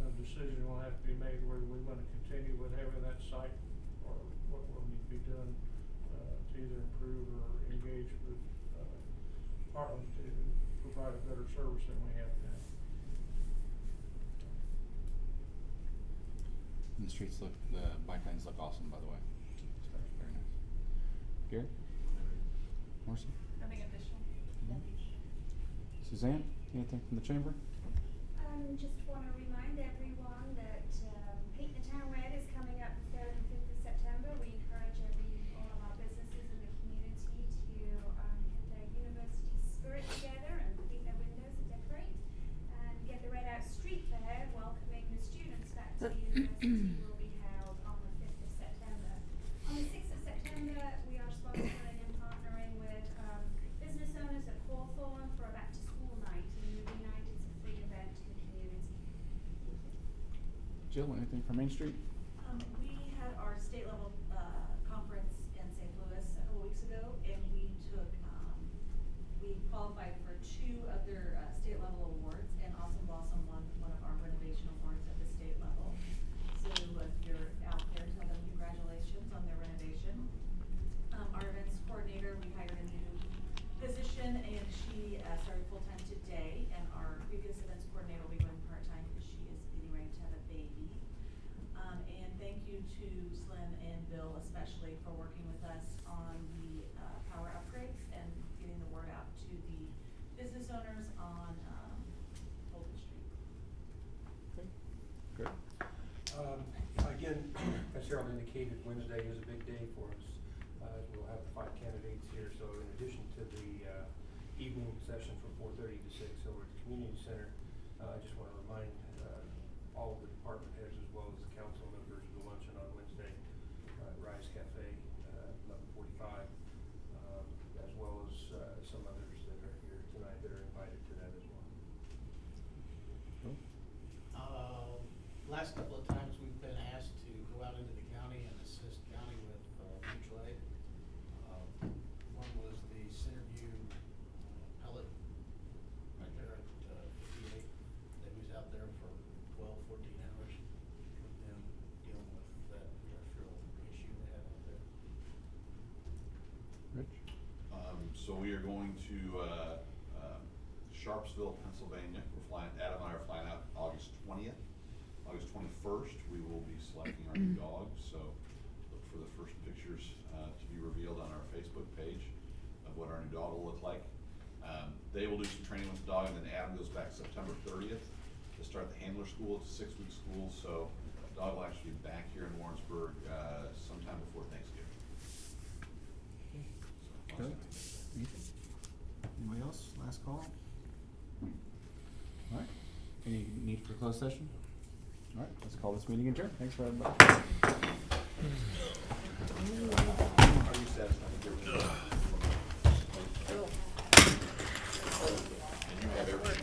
A decision will have to be made whether we wanna continue with having that site or what will need to be done to either improve or engage with Heartland to provide a better service than we have now. And the streets look, the bike lanes look awesome, by the way. Very nice. Gary? Marcy? Nothing additional. Suzanne, anything from the chamber? Just want to remind everyone that Paint the Town Red is coming up the 3rd and 5th of September. We encourage all of our businesses in the community to get their university spirit together and paint their windows and decorate, and get the Red Out Street Fair welcoming the students back to the university will be held on the 5th of September. On the 6th of September, we are sponsoring and partnering with business owners at Hawthorne for a back-to-school night in the Unite. It's a free event to the community. Jill, anything from Main Street? We had our state level conference in St. Louis a couple weeks ago, and we took we qualified for 2 other state level awards, and Awesome Blossom won one of our renovation awards at the state level. So if you're out there, tell them congratulations on their renovation. Our events coordinator, we hired a new position, and she started full time today, and our previous events coordinator will be going part time because she is getting ready to have a baby. And thank you to Slim and Bill especially for working with us on the power upgrades and getting the word out to the business owners on Fulton Street. Okay, good. Again, as Harold indicated, Wednesday is a big day for us. We'll have the 5 candidates here, so in addition to the evening session from 4:30 to 6 over at the community center, I just want to remind all of the department heads as well as the council members of the luncheon on Wednesday at Rise Cafe, 11:45, as well as some others that are here tonight that are invited to that as well. Last couple of times we've been asked to go out into the county and assist county with mutual aid. One was the Centerview pellet right there at 58. They was out there for 12, 14 hours with them dealing with that industrial issue they have out there. Rich? So we are going to Sharpsville, Pennsylvania. We're flying, Adam and I are flying out August 20th. August 21st, we will be selecting our new dog, so look for the first pictures to be revealed on our Facebook page of what our new dog will look like. They will do some training with the dog, and then Adam goes back September 30th to start the handler school. It's a 6-week school, so the dog will actually be back here in Warrensburg sometime before Thanksgiving. So, Good. Anything? Anybody else? Last call? All right. Any need for closed session? All right, let's call this meeting adjourned. Thanks for everybody. Are you satisfied with your? And you have everything.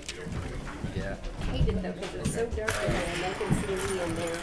I hated though, because it was so dark in there and I could see me in there.